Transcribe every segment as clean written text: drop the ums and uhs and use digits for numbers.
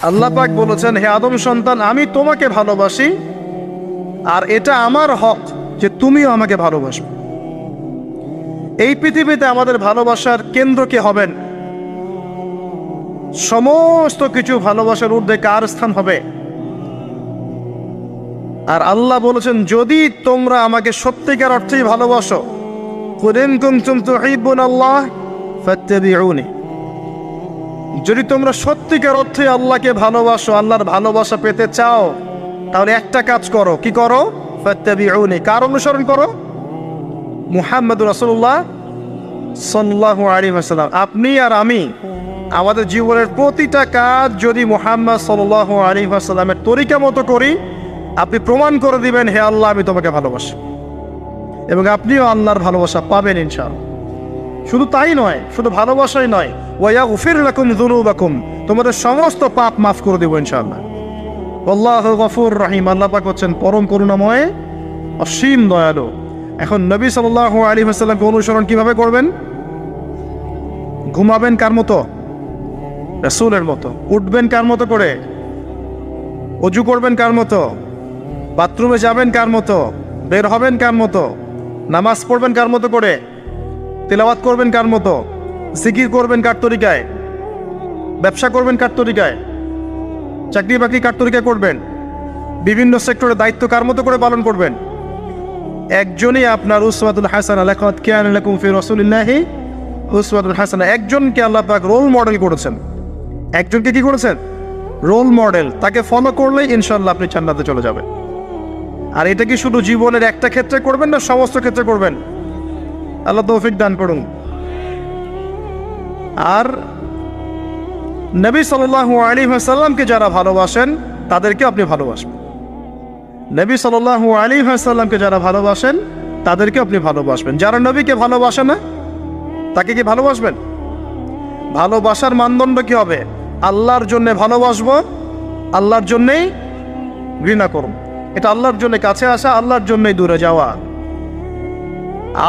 আল্লাহ পাক বলেছেন, হে আদম সন্তান, আমি তোমাকে ভালোবাসি আর এটা আমার হক যে তুমিও আমাকে ভালোবাসো। এই পৃথিবীতে আমাদের ভালোবাসার কেন্দ্র কে হবেন? সমস্ত কিছু ভালোবাসার ঊর্ধ্বে কার স্থান হবে? আর আল্লাহ বলেছেন, যদি তোমরা আমাকে সত্যিকার অর্থেই ভালোবাসো, কুল ইন কুনতুম তুহিব্বুনাল্লাহ ফাত্তাবিউনি, যদি তোমরা সত্যিকার অর্থে আল্লাহকে ভালোবাসো, আল্লাহর ভালোবাসা পেতে চাও, তাহলে একটা কাজ করো। কি করো? ফাত্তাবিউনি, কার অনুসরণ করো? মুহাম্মদুর রাসূলুল্লাহ সাল্লাল্লাহু আলাইহি ওয়াসাল্লাম। আপনি আর আমি আমাদের জীবনের প্রতিটা কাজ যদি মুহাম্মদ সাল্লাল্লাহু আলাইহি ওয়াসাল্লামের তরিকা মতো করি, আপনি প্রমাণ করে দিবেন, হে আল্লাহ, আমি তোমাকে ভালোবাসি, এবং আপনিও আল্লাহর ভালোবাসা পাবেন ইনশাআল্লাহ। শুধু তাই নয়, শুধু ভালোবাসাই নয়, ওয়া ইয়াগফির লাকুম যুনুবাকুম, তোমাদের সমস্ত পাপ মাফ করে দেব ইনশাআল্লাহ। আল্লাহু গফুর রহিম, আল্লাহ পাক হচ্ছেন পরম করুণাময়, অসীম দয়ালু। এখন নবী সাল্লাল্লাহু আলাইহি ওয়াসাল্লামকে অনুসরণ কিভাবে করবেন? ঘুমাবেন কার মতো? রাসূলের মতো। উঠবেন কার মতো করে? ওযু করবেন কার মতো? বাথরুমে যাবেন কার মতো? বের হবেন কার মতো? নামাজ পড়বেন কার মতো করে? তেলাওয়াত করবেন কার মতো? জিকির করবেন কার তরিকায়? ব্যবসা করবেন কার তরিকায়? চাকরি বাকরি কার তরিকায় করবেন? বিভিন্ন সেক্টরে দায়িত্ব কার মতো করে পালন করবেন? একজনই আপনার উসওয়াতুল হাসানাহ, লাকাদ কানা লাকুম ফি রাসূলিল্লাহি উসওয়াতুল হাসানাহ। একজনকে আল্লাহ পাক রোল মডেল করেছেন। একজনকে কি করেছেন? Role model. তাকে ফলো করলেই ইনশাআল্লাহ আপনি জান্নাতে চলে যাবেন। আর এটা কি শুধু জীবনের একটা ক্ষেত্রে করবেন, না সমস্ত ক্ষেত্রে করবেন? আল্লাহ তৌফিক দান করুন। আর নবী সাল্লাল্লাহু আলাইহি ওয়াসাল্লামকে যারা ভালোবাসেন তাদেরকে আপনি ভালোবাসবেন। নবী সাল্লাল্লাহু আলাইহি ওয়াসাল্লামকে যারা ভালোবাসেন তাদেরকে আপনি ভালোবাসবেন। যারা নবীকে ভালোবাসে না তাকে কি ভালোবাসবেন? ভালোবাসার মানদণ্ড কি হবে? আল্লাহর জন্য ভালোবাসবো, আল্লাহর জন্যই ঘৃণা করব। এটা আল্লাহর জন্য কাছে আসা, আল্লাহর জন্যই দূরে যাওয়া।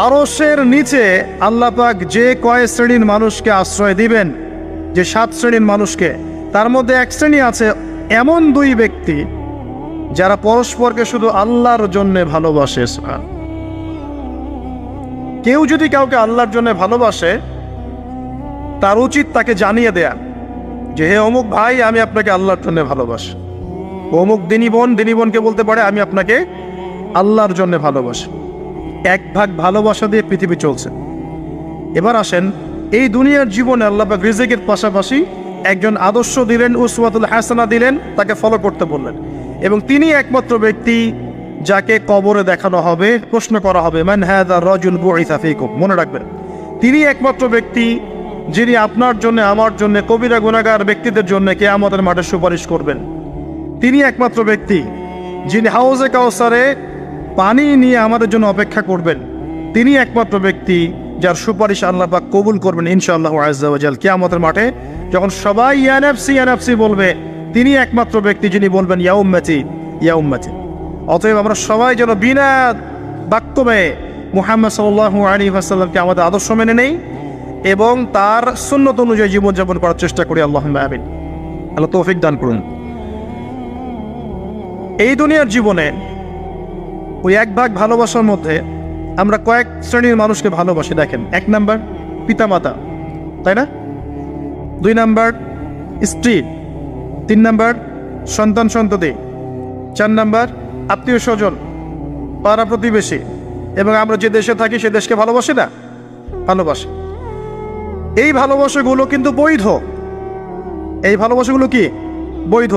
আরশের নিচে আল্লাহ পাক যে কয় শ্রেণীর মানুষকে আশ্রয় দিবেন, যে 7 শ্রেণীর মানুষকে, তার মধ্যে এক শ্রেণী আছে এমন 2 ব্যক্তি যারা পরস্পরকে শুধু আল্লাহর জন্য ভালোবাসে। কেউ যদি কাউকে আল্লাহর জন্য ভালোবাসে, তার উচিত তাকে জানিয়ে দেয়া যে, হে অমুক ভাই, আমি আপনাকে আল্লাহর জন্য ভালোবাসি। অমুক দিনী বোনকে বলতে পারে, আমি আপনাকে আল্লাহর জন্য ভালোবাসি। এক ভাগ ভালোবাসা দিয়ে পৃথিবী চলছে। এবার আসেন, এই দুনিয়ার জীবনে আল্লাহ পাক রিজিকের পাশাপাশি একজন আদর্শ দিলেন, উসওয়াতুল হাসানাহ দিলেন, তাকে ফলো করতে বললেন। এবং তিনি একমাত্র ব্যক্তি যাকে কবরে দেখানো হবে, প্রশ্ন করা হবে, মান হাযা রাজুল বুইসা ফীকুম। মনে রাখবেন, তিনি একমাত্র ব্যক্তি যিনি আপনার জন্য, আমার জন্য, কবিরা গুনাহগার ব্যক্তিদের জন্য কিয়ামতের মাঠে সুপারিশ করবেন। তিনি একমাত্র ব্যক্তি যিনি হাউজে কাউসারে পানি নিয়ে আমাদের জন্য অপেক্ষা করবেন। তিনি একমাত্র ব্যক্তি যার সুপারিশ আল্লাহ পাক কবুল করবেন ইনশাআল্লাহু আযজা ওয়া জাল। কিয়ামতের মাঠে যখন সবাই ইয়া নাফসি ইয়া নাফসি বলবে, তিনি একমাত্র ব্যক্তি যিনি বলবেন ইয়া উম্মতি ইয়া উম্মতি। অতএব আমরা সবাই যেন বিনা বাক্যমে মুহাম্মদ সাল্লাল্লাহু আলাইহি ওয়াসাল্লামকে আমাদের আদর্শ মেনে নেই এবং তার সুন্নত অনুযায়ী জীবনযাপন করার চেষ্টা করি। আল্লাহুম্মা আমিন। আল্লাহ তৌফিক দান করুন। এই দুনিয়ার জীবনে ওই এক ভাগ ভালোবাসার মধ্যে আমরা কয়েক শ্রেণীর মানুষকে ভালোবাসি। দেখেন, 1 নাম্বার পিতামাতা, তাই না? 2 নাম্বার স্ত্রী, 3 নাম্বার সন্তান সন্ততি, 4 নাম্বার আত্মীয় স্বজন, পাড়া প্রতিবেশী, এবং আমরা যে দেশে থাকি সে দেশকে ভালোবাসি না? ভালোবাসি। এই ভালোবাসাগুলো কিন্তু বৈধ। এই ভালোবাসাগুলো কি? বৈধ।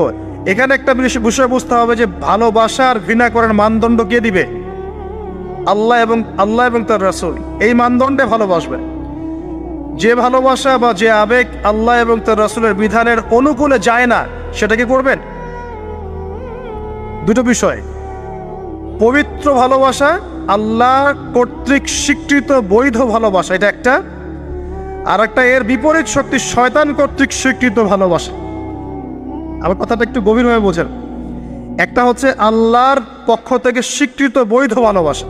এখানে একটা বিষয় বুঝতে হবে যে ভালোবাসার ঘৃণা করার মানদণ্ড কে দিবে? আল্লাহ এবং তার রাসূল। এই মানদণ্ডে ভালোবাসবে। যে ভালোবাসা বা যে আবেগ আল্লাহ এবং তার রাসূলের বিধানের অনুকূলে যায় না, সেটা কি করবেন? দুটো বিষয়, পবিত্র ভালোবাসা, আল্লাহ কর্তৃক স্বীকৃত বৈধ ভালোবাসা, এটা একটা। আর একটা এর বিপরীত শক্তি, শয়তান কর্তৃক স্বীকৃত ভালোবাসা। আমার কথাটা একটু গভীরভাবে বোঝেন। একটা হচ্ছে আল্লাহর পক্ষ থেকে স্বীকৃত বৈধ ভালোবাসা,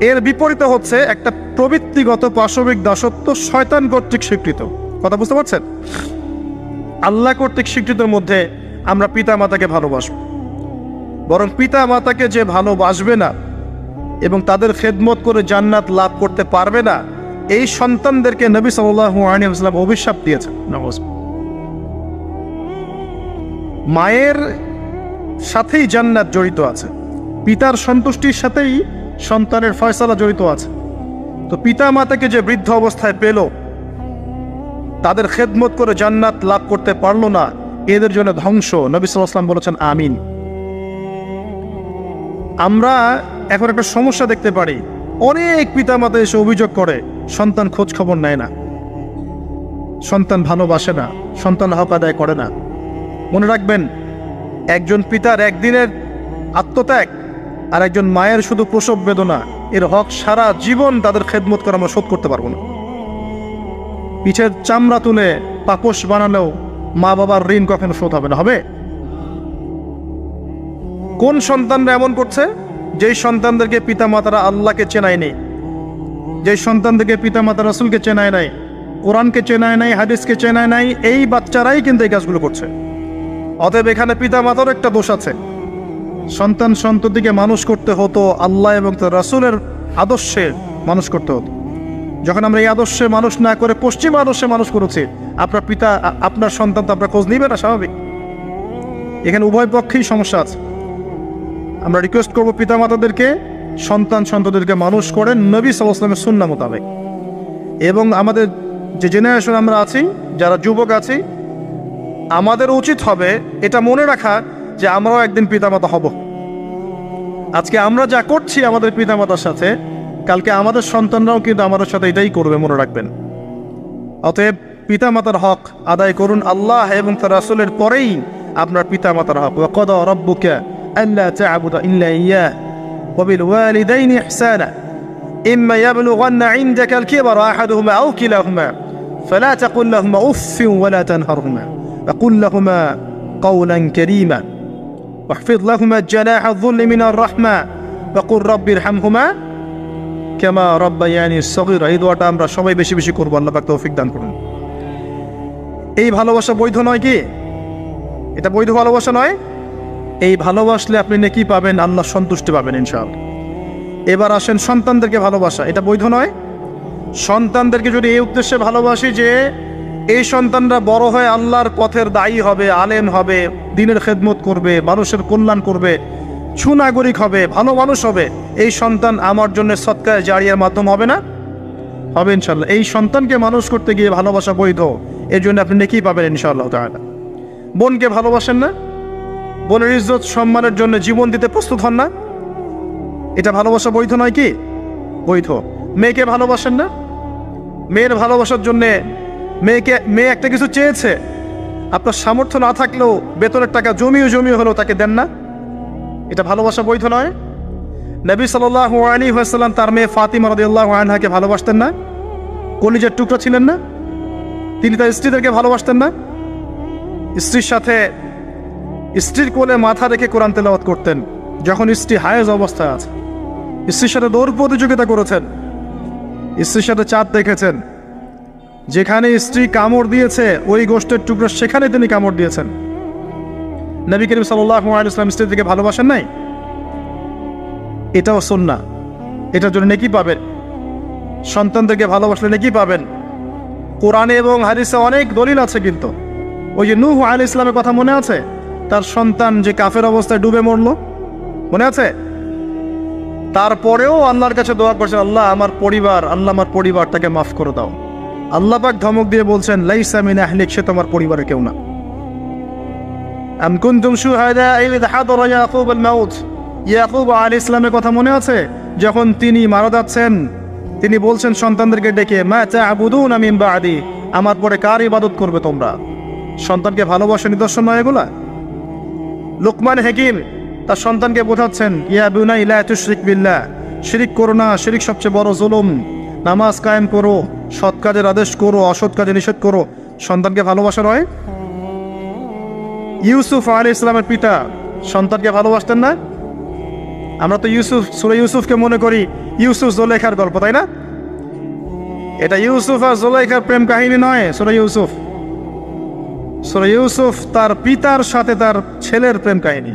এর বিপরীতে হচ্ছে একটা প্রবৃত্তিগত পাশবিক দাসত্ব, শয়তান কর্তৃক স্বীকৃত। কথা বুঝতে পারছেন? আল্লাহ কর্তৃক স্বীকৃতির মধ্যে আমরা পিতা মাতাকে ভালোবাসব, বরং পিতা মাতাকে যে ভালোবাসবে না এবং তাদের খেদমত করে জান্নাত লাভ করতে পারবে না, এই সন্তানদেরকে নবী সাল্লাল্লাহু আলাইহি ওয়াসাল্লাম অভিশাপ দিয়েছেন। মায়ের সাথেই জান্নাত জড়িত আছে, পিতার সন্তুষ্টির সাথেই সন্তানের ফয়সালা জড়িত আছে। তো পিতা মাতাকে যে বৃদ্ধ অবস্থায় পেল, তাদের খেদমত করে জান্নাত লাভ করতে পারলো না, এদের জন্য ধ্বংস। নবী সাল্লাল্লাহু আলাইহি ওয়াসাল্লাম বলেছেন আমিন। আমরা এখন একটা সমস্যা দেখতে পারি, অনেক পিতা মাতা এসে অভিযোগ করে সন্তান খোঁজ খবর নেয় না, সন্তান ভালোবাসে না, সন্তান হক আদায় করে না। মনে রাখবেন, একজন পিতার একদিনের আত্মত্যাগ আর একজন মায়ের শুধু প্রসব বেদনা, এর হক সারা জীবন তাদের খেদমত করে আমরা শোধ করতে পারবো না। পিঠের চামড়া তুলে পাপোশ বানালেও মা বাবার ঋণ কখনো শোধ হবে না। হবে? কোন সন্তানরা এমন করছে? যেই সন্তানদেরকে পিতা মাতারা আল্লাহকে চেনায় নেই, যেই সন্তানদেরকে পিতা মাতা রাসূলকে চেনায় নাই, কোরআনকে চেনায় নাই, হাদিসকে চেনায় নাই, এই বাচ্চারাই কিন্তু এই কাজগুলো করছে। অতএব এখানে পিতা মাতারও একটা দোষ আছে। সন্তান সন্ততিকে মানুষ করতে হতো আল্লাহ এবং তার রাসূলের আদর্শে মানুষ করতে হতো। যখন আমরা এই আদর্শে মানুষ না করে পশ্চিম আদর্শে মানুষ করেছি, আপনার পিতা আপনার সন্তান তো আপনার খোঁজ নিবে না, স্বাভাবিক। এখানে উভয় পক্ষেই সমস্যা আছে। আমরা রিকোয়েস্ট করবো পিতা মাতাদেরকে সন্তান সন্ততিদেরকে মানুষ করেন নবী সাল্লাল্লাহু আলাইহি ওয়াসাল্লামের সুন্নাহ মোতাবেক। এবং আমাদের যে জেনারেশন আমরা আছি, যারা যুবক আছি, আমাদের উচিত হবে এটা মনে রাখা যে আমরাও একদিন পিতামাতা হব। আজকে আমরা যা করছি আমাদের পিতামাতার সাথে, কালকে আমাদের সন্তানরাও কিন্তু আমাদের সাথে এটাই করবে, মনে রাখবেন। অতএব পিতামাতার হক আদায় করুন আল্লাহ এবং তার রাসূলের পরেই আপনার পিতামাতার হক। ওয়া কাদা রাব্বুকা আল্লা তা'বুদা ইল্লা ইয়্যাহু ওয়া বিল ওয়ালিদাইনি ইহসানা ইম্মা ইয়াবলুগান্না ইনদাকা আল-কিবরা আহাদুহুমা আও কিলাহুমা ফালা তাকুল লাহুমা উফফিন ওয়া লা তানহারহুমা ওয়া কুল লাহুমা قولا كريما واحفظ لهما جناح الذل من الرحمة وقل رب ارحمهما كما ربياني صغيرا। এই দোয়াটা আমরা সবাই বেশি বেশি করব, আল্লাহ পাক তৌফিক দান করুন। এই ভালোবাসা বৈধ নয় কি? এটা বৈধ ভালোবাসা নয়? এই ভালোবাসলে আপনি নেকি পাবেন, আল্লাহ সন্তুষ্টি পাবেন ইনশাআল্লাহ। এবার আসেন সন্তানদেরকে ভালোবাসা, এটা বৈধ নয়? সন্তানদেরকে যদি এই উদ্দেশ্যে ভালোবাসি যে এই সন্তানরা বড় হয়ে আল্লাহর পথের দায়ী হবে, আলেম হবে, দ্বীনের খেদমত করবে, মানুষের কল্যাণ করবে, সুনাগরিক হবে, ভালো মানুষ হবে, এই সন্তান আমার জন্য সদকায়ে জারিয়ার মাধ্যম হবে না? হবে ইনশাআল্লাহ। এই সন্তানকে মানুষ করতে গিয়ে ভালোবাসা বৈধ, এর জন্য আপনি নেকি পাবেন ইনশাআল্লাহ তাআলা। বোনকে ভালোবাসেন না? বোনের ইজ্জত সম্মানের জন্য জীবন দিতে প্রস্তুত হন না? এটা ভালোবাসা বৈধ নয় কি? বৈধ। মেয়েকে ভালোবাসেন না? মেয়ের ভালোবাসার জন্যে মেয়ে একটা কিছু চেয়েছে, আপনার সামর্থ্য না থাকলেও বেতনের টাকা জমিয়ে হলেও তাকে দেন না? এটা ভালোবাসা বৈধ নয়? নবী সাল্লাল্লাহু আলাইহি ওয়াসাল্লাম তার মেয়ে ফাতিমা রাদিয়াল্লাহু আনহাকে ভালোবাসতেন না? কলিজার টুকরা ছিলেন না? তিনি তার স্ত্রীদেরকে ভালোবাসতেন না? স্ত্রীর সাথে স্ত্রীর কোলে মাথা রেখে কোরআন তেলাওয়াত করতেন যখন স্ত্রী হায়েজ অবস্থায় আছে। স্ত্রীর সাথে দৌড় প্রতিযোগিতা করেছেন, স্ত্রীর সাথে চাঁদ দেখেছেন। যেখানে স্ত্রী কামড় দিয়েছে ওই গোষ্ঠের টুকরা সেখানে তিনি কামড় দিয়েছেন। নবী করিম সাল্লাল্লাহু আলাইহি ওয়াসাল্লাম স্ত্রীদেরকে ভালোবাসেন নাই? এটাও সুন্নাহ, এটার জন্য নেকি পাবেন। সন্তানদেরকে ভালোবাসলে নেকি পাবেন। কোরআনে এবং হাদিসে অনেক দলিল আছে। কিন্তু ওই যে নূহ আলাইহিস সালামের কথা মনে আছে? তার সন্তান যে কাফের অবস্থায় ডুবে মরল, মনে আছে? তারপরেও আল্লাহর কাছে দোয়া করছেন, আল্লাহ আমার পরিবারটাকে মাফ করে দাও। আল্লাহ পাক ধমক দিয়ে বলছেন, লাইসা মিন আহলিক, সে তোমার পরিবারের কেউ না। আম কুনতুম শুহাদা ইয হাদারা ইয়াকুব আল মাউত, ইয়াকুব আলাইহিস সালামের কথা মনে আছে? যখন তিনি মারা যাচ্ছেন, তিনি বলছেন সন্তানদেরকে ডেকে, মা তা'বুদুনা মিন বা'দি, আমার পরে কার ইবাদত করবে তোমরা? সন্তানকে ভালোবাসার নিদর্শন নয় এগুলা? লুকমান হাকিম তার সন্তানকে বোঝাচ্ছেন, ইয়া বুনাই লা তুশরিক বিল্লাহ, শিরিক করো না, শিরিক সবচেয়ে বড় জুলুম। নামাজ কায়েম করো, সৎ কাজের আদেশ করো, অসৎ কাজে নিষেধ করো। সন্তানকে ভালোবাসা নয়? ইউসুফ আলাইহিস সালামের পিতা সন্তানকে ভালোবাসতেন না? আমরা তো সূরা ইউসুফকে মনে করি ইউসুফ জুলাইখার গল্প, তাই না? এটা ইউসুফ আর জুলাইখার প্রেম কাহিনী নয়। সূরা ইউসুফ সূরা ইউসুফ তার পিতার সাথে তার ছেলের প্রেম কাহিনী।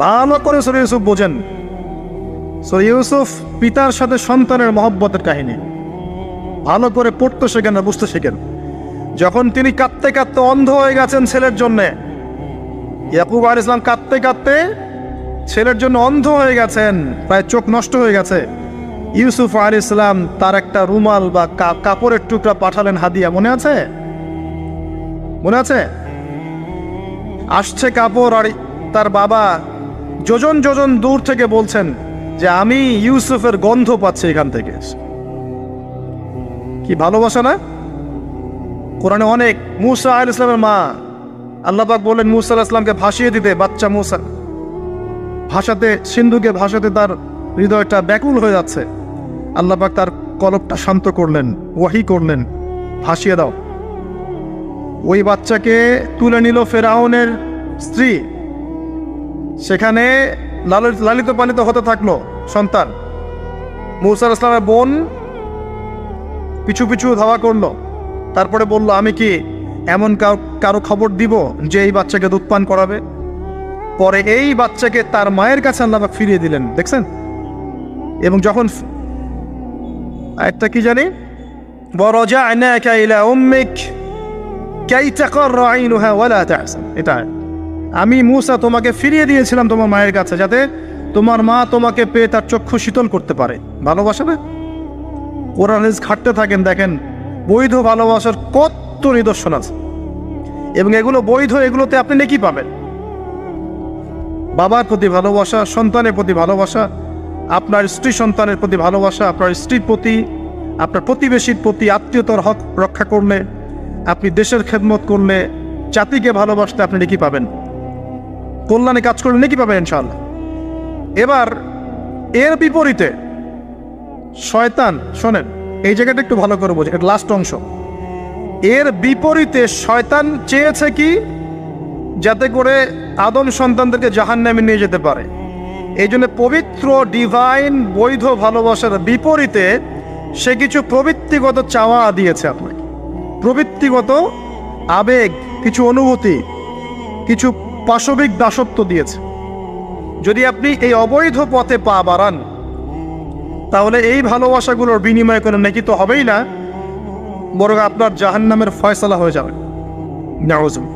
ভালো করে সূরা ইউসুফ বোঝেন। সূরা ইউসুফ পিতার সাথে সন্তানের মহব্বতের কাহিনী। ভালো করে পড়তে শেখেন আর বুঝতে শেখেন। যখন তিনি কাঁদতে কাঁদতে অন্ধ হয়ে গেছেন ছেলের জন্যে, ইয়াকুব আলাইহিস সালাম কাঁদতে কাঁদতে ছেলের জন্য অন্ধ হয়ে গেছেন, প্রায় চোখ নষ্ট হয়ে গেছে। ইউসুফ আলাইহিস সালাম তার একটা রুমাল বা কাপড়ের টুকরা পাঠালেন হাদিয়া, মনে আছে? মনে আছে? আসছে কাপড়, আর তার বাবা যোজন যোজন দূর থেকে বলছেন যে আমি ইউসুফের গন্ধ পাচ্ছি এখান থেকে। কি ভালোবাসা না? কোরআনে অনেক। মূসা আলাইহিস সালামের মা, আল্লাহ পাক বললেন মূসা আলাইহিস সালামকে ভাসিয়ে দিতে, বাচ্চা মূসা ভাষাতে, সিন্ধুকে ভাষাতে তার হৃদয়টা ব্যাকুল হয়ে যাচ্ছে। আল্লাহ পাক তার কলবটা শান্ত করলেন, ওয়াহি করলেন, ভাসিয়ে দাও। ওই বাচ্চাকে তুলে নিল ফেরাউনের স্ত্রী, সেখানে লালিত পালিত হতে থাকলো সন্তান। মূসা আলাইহিস সালামের বোন পিছু পিছু ধাওয়া করলো, তারপরে বলল আমি কি এমন কারো খবর দিব যে এই বাচ্চাকে দুধ পান করাবে? পরে এই বাচ্চাকে তার মায়ের কাছে আল্লাহ পাক ফিরিয়ে দিলেন, দেখছেন? এবং যখন একটা কি জানি, ওয়ারাজআনাকা ইলা উম্মিক কাই তাকাররা আইনুহা ওয়ালা তাহজান, এটা আমি মূসা তোমাকে ফিরিয়ে দিয়েছিলাম তোমার মায়ের কাছে, যাতে তোমার মা তোমাকে পেয়ে তার চক্ষু শীতল করতে পারে। ভালোবাসা না? কোরআন হাদিস ঘাটতে থাকেন, দেখেন বৈধ ভালোবাসার কত নিদর্শন আছে, এবং এগুলো বৈধ, এগুলোতে আপনি নেকি পাবেন। বাবার প্রতি ভালোবাসা, সন্তানের প্রতি ভালোবাসা, আপনার স্ত্রী সন্তানের প্রতি ভালোবাসা, আপনার স্ত্রীর প্রতি, আপনার প্রতিবেশীর প্রতি আত্মীয়তার হক রক্ষা করলে, আপনি দেশের খেদমত করলে, জাতিকে ভালোবাসতে আপনি নেকি পাবেন, কল্যাণে কাজ করলে নেকি পাবেন ইনশাআল্লাহ। এবার এর বিপরীতে শয়তান, শোনেন এই জায়গাটা একটু ভালো করে বোঝেন, এটা লাস্ট অংশ। এর বিপরীতে শয়তান চেয়েছে কি, যাতে করে আদম সন্তানদেরকে জাহান্নামে নিয়ে যেতে পারে। এই জন্য পবিত্র ডিভাইন বৈধ ভালোবাসার বিপরীতে সে কিছু প্রবৃত্তিগত চাওয়া দিয়েছে আপনাকে, প্রবৃত্তিগত আবেগ, কিছু অনুভূতি, কিছু পাশবিক দাসত্ব দিয়েছে। যদি আপনি এই অবৈধ পথে পা বাড়ান, তাহলে এই ভালোবাসাগুলোর বিনিময়ে কোনো নেকি তো হবেই না, বরং আপনার জাহান্নামের ফয়সালা হয়ে যাবে। নাউজুবিল্লাহ।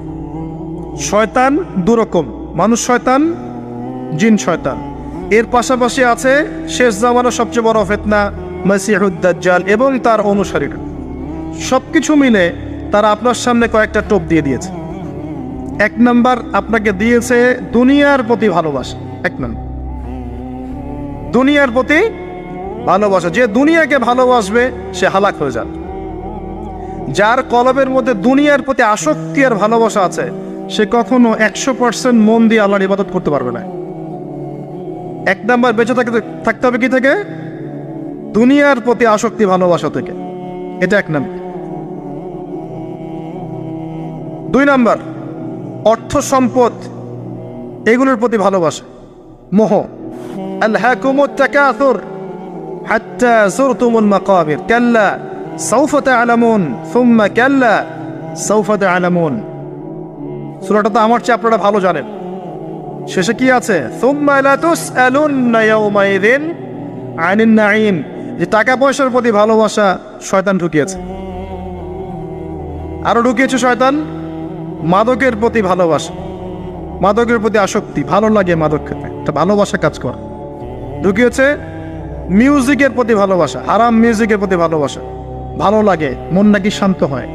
শয়তান দুরকম, মানুষ শয়তান, জিন শয়তান। এর পাশাপাশি আছে শেষ জামানার সবচেয়ে বড় ফিতনা মাসিহুদ দাজ্জাল এবং তার অনুসারীরা। সবকিছু মিলে তারা আপনার সামনে কয়েকটা টোপ দিয়ে দিয়েছে। এক নাম্বার, আপনাকে দিয়েছে দুনিয়ার প্রতি ভালোবাসা। এক নাম্বার, দুনিয়ার প্রতি ভালোবাসা। যে দুনিয়াকে ভালোবাসবে সে হালাক হয়ে যাবে। যার কলবের মধ্যে দুনিয়ার প্রতি আসক্তি আর ভালোবাসা আছে, সে কখনো 100% মন দিয়ে আল্লাহর ইবাদত করতে পারবে না। এক নাম্বার, বেঁচে থাকতে হবে কি থেকে? দুনিয়ার প্রতি আসক্তি ভালোবাসা থেকে। এটা এক নাম্বার। দুই নাম্বার, অর্থ সম্পদ এগুলোর প্রতি ভালোবাসা, মোহ। আলহাকুমুত তাকাসুর হাত্তা যুরতুমুল মাকাবির কাল্লা সাউফা তা'লামুন সুম্মা কাল্লা সাউফা তা'লামুন। সূরাটা তো আমার চেয়ে আপনারা ভালো জানেন। শেষে কি আছে? সুম্মা লা তুসআলুন্না ইয়াওমাইযিন আনিন নাঈম। যে টাকা পয়সার প্রতি ভালোবাসা শয়তান ঢুকিয়েছে। আরো ঢুকিয়েছে শয়তান মাদকের প্রতি ভালোবাসা, মাদকের প্রতি আসক্তি, ভালো লাগে মাদক খেতে, একটা ভালোবাসা কাজ করে। ঢুকিয়েছে মিউজিকের প্রতি ভালোবাসা, হারাম মিউজিকের প্রতি ভালোবাসা, ভালো লাগে, মন নাকি শান্ত হয়।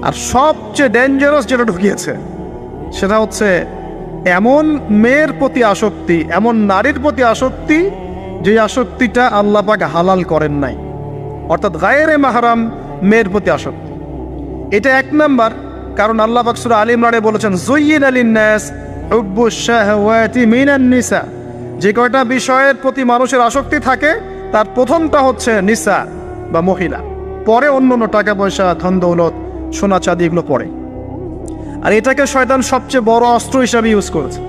আর সবচেয়ে ডেঞ্জারাস যেটা ঢুকিয়েছে সেটা হচ্ছে এমন মেয়ের প্রতি আসক্তি, এমন নারীর প্রতি আসক্তি যে আসক্তিটা আল্লাহ পাক হালাল করেন নাই, অর্থাৎ গায়রে মাহরাম মেয়ের প্রতি আসক্তি। এটা এক নাম্বার, কারণ আল্লাহ পাক সূরা আলে ইমরানে বলেছেন যুয়্যিনা লিন-নাস হুব্বুশ শাহাওয়াতি মিনান নিসা। যে কয়টা বিষয়ের প্রতি মানুষের আসক্তি থাকে তার প্রথমটা হচ্ছে নিসা বা মহিলা, পরে অন্য টাকা পয়সা, ধন দৌলত, সোনা চাঁদি এগুলো পড়ে। আর এটাকে শয়তান সবচেয়ে বড় অস্ত্র হিসাবে ইউজ করেছে।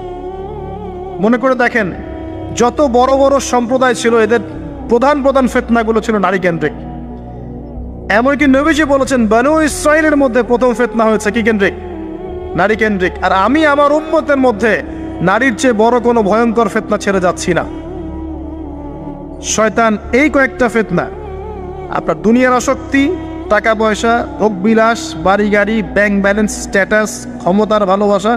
মনে করে দেখেন, যত বড় বড় সম্প্রদায় ছিল এদের প্রধান প্রধান ফিতনাগুলো ছিল নারী কেন্দ্রিক। এমনকি নবীজি বলেছেন বনু ইসরাইলের মধ্যে প্রথম ফিতনা হয়েছে কি কেন্দ্রিক? নারী কেন্দ্রিক। আর আমি আমার উম্মতের মধ্যে নারীর চেয়ে বড় কোনো ভয়ঙ্কর ফিতনা ছেড়ে যাচ্ছি না। শয়তান এই কয়েকটা ফিতনা, আপনার দুনিয়ার আসক্তি, টাকা পয়সা, ভোগ বিলাস, বাড়ি গাড়ি, ব্যাংক ব্যালেন্স, স্ট্যাটাস, ক্ষমতার ভালোবাসা,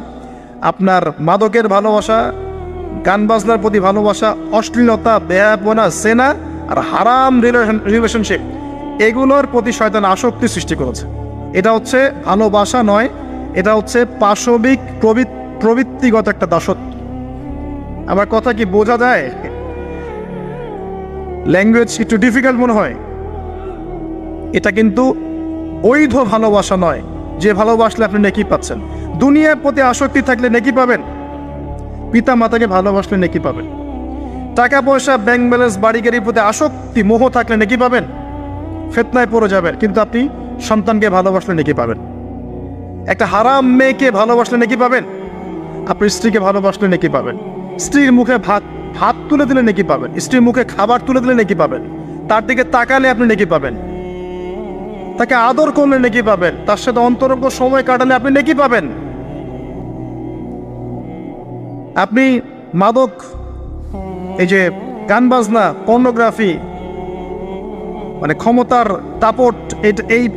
আপনার মাদকের ভালোবাসা, গান বাজনার প্রতি ভালোবাসা, অশ্লীলতা, বেহায়াপনা, জেনা আর হারাম রিলেশনশিপ, এগুলোর প্রতি শয়তান আসক্তি সৃষ্টি করেছে। এটা হচ্ছে ভালোবাসা নয়, এটা হচ্ছে পাশবিক প্রবৃত্তিগত একটা দাসত্ব। আমার কথা কি বোঝা যায়? ল্যাঙ্গুয়েজ একটু ডিফিকাল্ট মনে হয়। এটা কিন্তু বৈধ ভালোবাসা নয়, যে ভালোবাসলে আপনি নেকি পাচ্ছেন। দুনিয়ার প্রতি আসক্তি থাকলে নেকি পাবেন, পিতা মাতাকে ভালোবাসলে নেকি পাবেন। টাকা পয়সা, ব্যাংক ব্যালেন্স, বাড়ি গাড়ির প্রতি আসক্তি, মোহ থাকলে নেকি পাবেন, ফিতনায় পড়ে যাবেন। কিন্তু আপনি সন্তানকে ভালোবাসলে নেকি পাবেন। একটা হারাম মেয়েকে ভালোবাসলে নেকি পাবেন, আপনি স্ত্রীকে ভালোবাসলে নেকি পাবেন। স্ত্রীর মুখে ভাত তুলে দিলে নেকি পাবেন, স্ত্রীর মুখে খাবার তুলে দিলে নেকি পাবেন, তার দিকে তাকালে আপনি নেকি পাবেন, তাকে আদর করলে নেকি পাবেন, তার সাথে অন্তরঙ্গ সময় কাটালে আপনি নেকি পাবেন। আপনি মাদক, এই যে গান বাজনা, পর্নোগ্রাফি, মানে ক্ষমতার দাপট,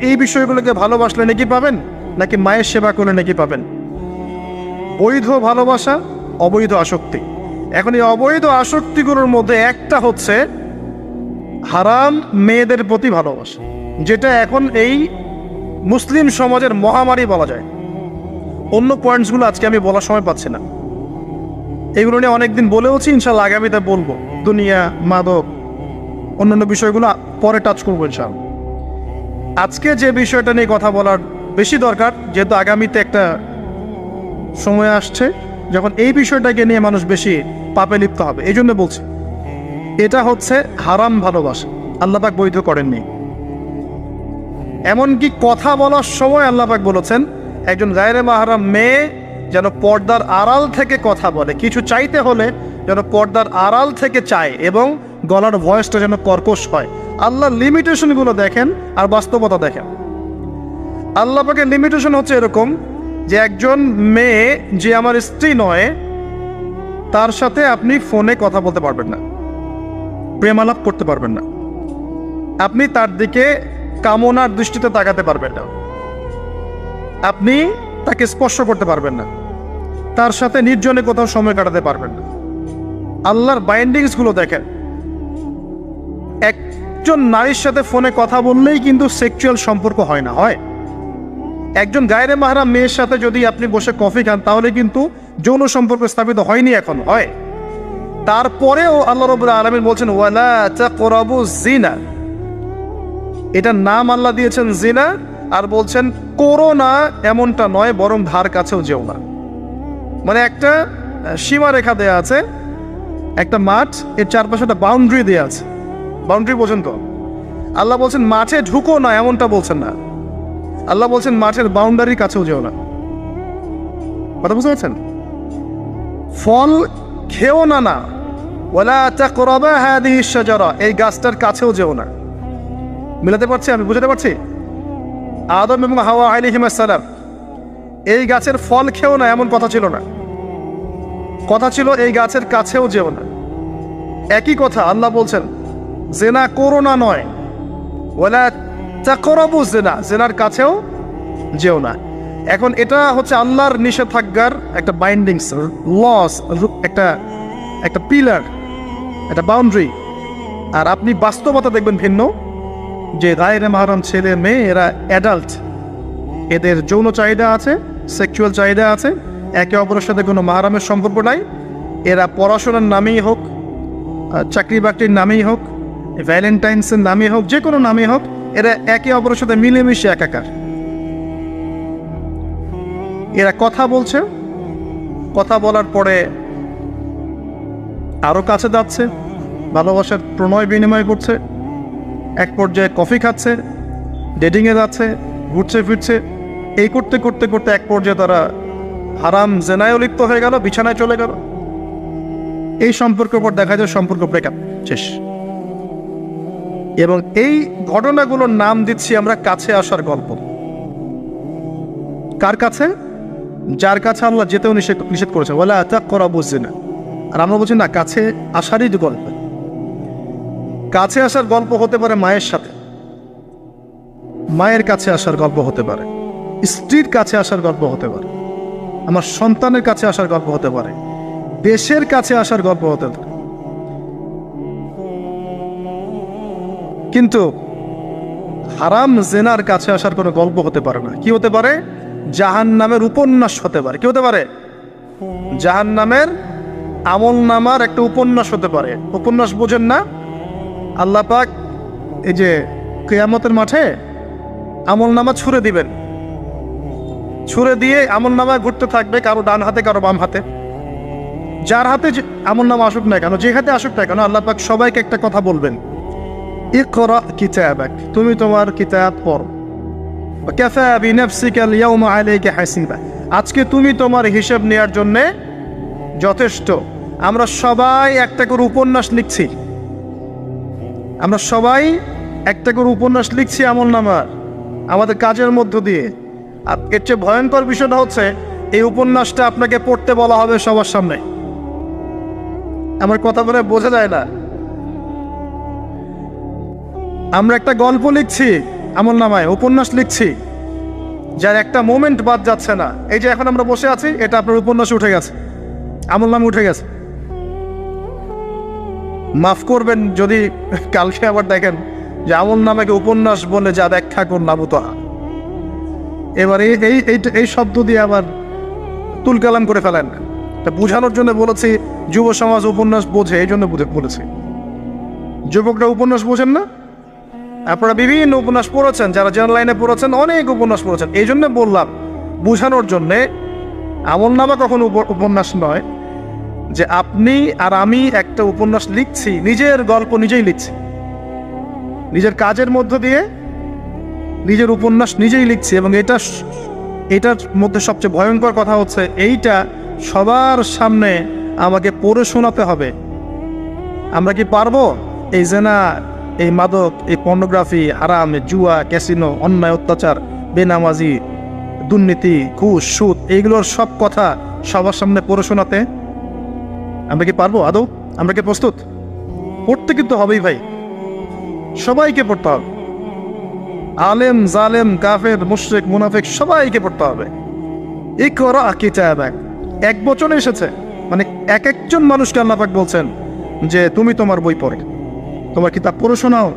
এই বিষয়গুলোকে ভালোবাসলে নেকি পাবেন, নাকি মায়ের সেবা করলে নেকি পাবেন? বৈধ ভালোবাসা, অবৈধ আসক্তি। এখন এই অবৈধ আসক্তিগুলোর মধ্যে একটা হচ্ছে হারাম মেয়েদের প্রতি ভালোবাসা, যেটা এখন এই মুসলিম সমাজের মহামারী বলা যায়। অন্য পয়েন্টসগুলো আজকে আমি বলার সময় পাচ্ছি না। এগুলো নিয়ে অনেকদিন বলেওছি, ইনশাল্লাহ আগামীতে বলবো। দুনিয়া, মাদক, অন্যান্য বিষয়গুলো পরে টাচ করবো ইনশাল্লাহ। আজকে যে বিষয়টা নিয়ে কথা বলার বেশি দরকার, যেহেতু আগামীতে একটা সময় আসছে যখন এই বিষয়টাকে নিয়ে মানুষ বেশি পাপে লিপ্ত হবে, এই জন্য বলছি। এটা হচ্ছে হারাম ভালোবাসা, আল্লাহ পাক বৈধ করেননি। এমনকি কথা বলার সময় আল্লাহ পাক বলেছেন একজন গায়রে মাহরাম মেয়ে যেন পর্দার আড়াল থেকে কথা বলে, কিছু চাইতে হলে যেন পর্দার আড়াল থেকে চায়, এবং গলার ভয়েসটা যেন কর্কশ হয়। আল্লাহর লিমিটেশনগুলো দেখেন আর বাস্তবতা দেখেন। আল্লাহ পাকের লিমিটেশন হচ্ছে এরকম যে একজন মেয়ে যে আমার স্ত্রী নয়, তার সাথে আপনি ফোনে কথা বলতে পারবেন না, প্রেমালাপ করতে পারবেন না, আপনি তার দিকে কামনার দৃষ্টিতে তাকাতে পারবেন না, আপনি তাকে স্পর্শ করতে পারবেন না, তার সাথে নির্জনে কোথাও সময় কাটাতে পারবেন না। আল্লাহর বাইন্ডিংসগুলো দেখেন। একজন নারীর সাথে ফোনে কথা বললেই কিন্তু সেক্সুয়াল সম্পর্ক হয় না, হয়। একজন গায়রে মাহরাম মেয়ের সাথে যদি আপনি বসে কফি খান, তাহলে কিন্তু যৌন সম্পর্ক স্থাপিত হয়নি, এখন হয়। তারপরেও আল্লাহ রাব্বুল আলামিন বলছেন ওয়ালা তাকরাবু জিনা, এটার নাম আল্লাহ দিয়েছেন জিনা, আর বলছেন করো না এমনটা নয়, বরং ধার কাছেও যেও না। মানে একটা সীমারেখা দেয়া আছে, একটা মাঠ, এর চারপাশে একটা বাউন্ডারি দেয়া আছে। বাউন্ডারি পর্যন্ত আল্লাহ বলছেন মাঠে ঢুকো না, এমনটা বলছেন না। আল্লাহ বলছেন মাঠের বাউন্ডারির কাছেও যেও না। কথা বুঝতে পারছেন? ফল খেও না, না ওয়ালা তাকরাবা হাদিহিশ শাজারা, এই গাছটার কাছেও যেও না। মিলাতে পারছি? আমি বুঝাতে পারছি? আদম এবং হাওয়া আলাইহিস সালাম এই গাছের ফল খেও না, এমন কথা ছিল না। কথা ছিল এই গাছের কাছেও যেও না। একই কথা আল্লাহ বলছেন জেনা করো না নয়, ওয়ালা তাকরাবু জিনা, জিনার কাছেও যেও না। এখন এটা হচ্ছে আল্লাহর নিষেধাজ্ঞার একটা বাইন্ডিংস, লস, একটা পিলার, একটা বাউন্ডারি। আর আপনি বাস্তবতা দেখবেন ভিন্ন, যে গায়রে মাহরাম ছেলে মেয়ে এরা অ্যাডাল্ট, এদের যৌন চাহিদা আছে, সেক্সুয়াল চাহিদা আছে, একে অপরের সাথে কোনো মাহরামের সম্পর্ক নাই। এরা পড়াশোনার নামেই হোক, চাকরি বাকরির নামেই হোক, ভ্যালেন্টাইন্সের নামেই হোক, যে কোনো নামেই হোক, এরা একে অপরের সাথে মিলেমিশে একাকার। এরা কথা বলছে, কথা বলার পরে আরও কাছে যাচ্ছে, ভালোবাসার প্রণয় বিনিময় করছে, এক পর্যায়ে কফি খাচ্ছে, ডেটিংয়ে যাচ্ছে, ঘুরছে ফিরছে। এই করতে করতে করতে এক পর্যায়ে তারা হারাম জেনায় লিপ্ত হয়ে গেল, বিছানায় চলে গেল। এই সম্পর্কের পর দেখা যায় সম্পর্ক ব্রেকআপ, শেষ। এবং এই ঘটনাগুলোর নাম দিচ্ছি আমরা কাছে আসার গল্প। কার কাছে? যার কাছে আল্লাহ যেতেও নিষেধ করেছে, বলে করা বুঝছে না। আর আমরা বলছি না, কাছে আসারই গল্প। কাছে আসার গল্প হতে পারে মায়ের সাথে, মায়ের কাছে আসার গল্প হতে পারে, স্ত্রীর কাছে আসার গল্প হতে পারে, আমার সন্তানের কাছে আসার গল্প হতে পারে, দেশের কাছে আসার গল্প হতে পারে। কিন্তু হারাম জেনার কাছে আসার কোনো গল্প হতে পারে না। কি হতে পারে? জাহান্নামের উপন্যাস হতে পারে। কি হতে পারে? জাহান্নামের আমল নামার একটা উপন্যাস হতে পারে। উপন্যাস বোঝেন না? আল্লাহ পাক এই যে কিয়ামতের মাঠে আমল নামা ছুঁড়ে দিবেন, ছুঁড়ে দিয়ে আমল নামা ঘুরতে থাকবে, কারো ডান হাতে কারো বাম হাতে। যার হাতে আমল নামা আসুক না কেন, যে হাতে আসুক না কেন, আল্লাহ পাক সবাইকে একটা কথা বলবেন, ইকরা কিতাবাক, তুমি তোমার কিতাব পড়ো, কাফা বিনাফসিকা আল-ইয়াওমা আলাইকা হাসিবা, আজকে তুমি তোমার হিসাব নেওয়ার জন্য যথেষ্ট। আমরা সবাই একটা করে উপন্যাস লিখছি, আমরা সবাই একটা করে উপন্যাস লিখছি আমল নামার, আমাদের কাজের মধ্য দিয়ে। আর এর চেয়ে ভয়ঙ্কর বিষয়টা হচ্ছে, এই উপন্যাসটা আপনাকে পড়তে বলা হবে সবার সামনে। আমার কথা বলে বোঝা যায় না? আমরা একটা গল্প লিখছি আমল নামায়, উপন্যাস লিখছি, যার একটা মোমেন্ট বাদ যাচ্ছে না। এই যে এখন আমরা বসে আছি, এটা আপনার উপন্যাসে উঠে গেছে, আমল নামে উঠে গেছে। মাফ করবেন যদি কালকে আবার দেখেন যে আমল নামাকে উপন্যাস বলে যা ব্যাখ্যা করলাম তো, এবার এই শব্দ দিয়ে আবার তুলকালাম করে ফেলেন। তা বুঝানোর জন্য বলেছি, যুব সমাজ উপন্যাস বোঝে, এই জন্য বলেছি। যুবকরা উপন্যাস বোঝেন না? আপনারা বিভিন্ন উপন্যাস পড়েছেন, যারা জেনারেল লাইনে পড়েছেন অনেক উপন্যাস পড়েছেন, এই জন্য বললাম বুঝানোর জন্যে। আমল নামা কখনো উপন্যাস নয় যে আপনি আর আমি একটা উপন্যাস লিখছি, নিজের গল্প নিজেই লিখছি, নিজের কাজের মধ্য দিয়ে নিজের উপন্যাস নিজেই লিখছি। এবং এটার মধ্যে সবচেয়ে ভয়ঙ্কর কথা হচ্ছে, এইটা সবার সামনে আমাকে পড়ে শোনাতে হবে। আমরা কি পারবো? এই জেনা, এই মাদক, এই পর্নোগ্রাফি, হারাম, জুয়া, ক্যাসিনো, অন্যায়, অত্যাচার, বেনামাজি, দুর্নীতি, ঘুষ, সুদ, এইগুলোর সব কথা সবার সামনে পড়ে শোনাতে আমরা কি পারবো আদৌ? আমরা কি প্রস্তুত? পড়তে কিন্তু হবেই ভাই, সবাইকে পড়তে হবে। আলেম, জালেম, কাফের, মুশরিক, মুনাফিক সবাইকে পড়তে হবে। ইকরা কিতাবাক, এক বচনে এসেছে, মানে এক একজন মানুষকে আল্লাহ পাক বলছেন যে তুমি তোমার বই পড়ে, তোমার কিতাব পড়ে শোনাও।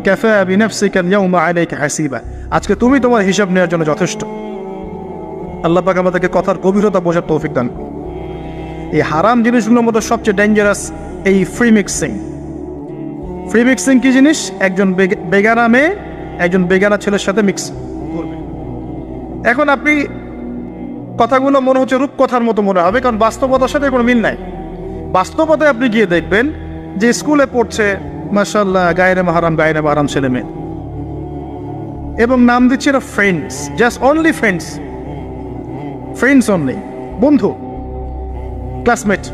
কাফা বিনাফসিকা আল-ইয়াওমা আলাইকা হাসিবা, আজকে তুমি তোমার হিসাব নেওয়ার জন্য যথেষ্ট। আল্লাহ পাক আমাদেরকে কথার গভীরতা বোঝার তৌফিক দান। এই হারাম জিনিসগুলোর মধ্যে সবচেয়ে ডেঞ্জারাস এই ফ্রি মিক্সিং। ফ্রি মিক্সিং কি জিনিস? একজন বেগানা মেয়ে একজন বেগানা ছেলের সাথে মিক্স করবে। এখন আপনি কথাগুলো মনে হচ্ছে রূপকথার মতো মনে হবে, কারণ বাস্তবতার সাথে কোনো মিল নাই। বাস্তবতায় আপনি গিয়ে দেখবেন যে স্কুলে পড়ছে মাশাআল্লাহ গায়রে মাহারাম ছেলে মেয়ে, এবং নাম দিচ্ছে এরা friends, just only friends, friends only, বন্ধু, ক্লাসমেট।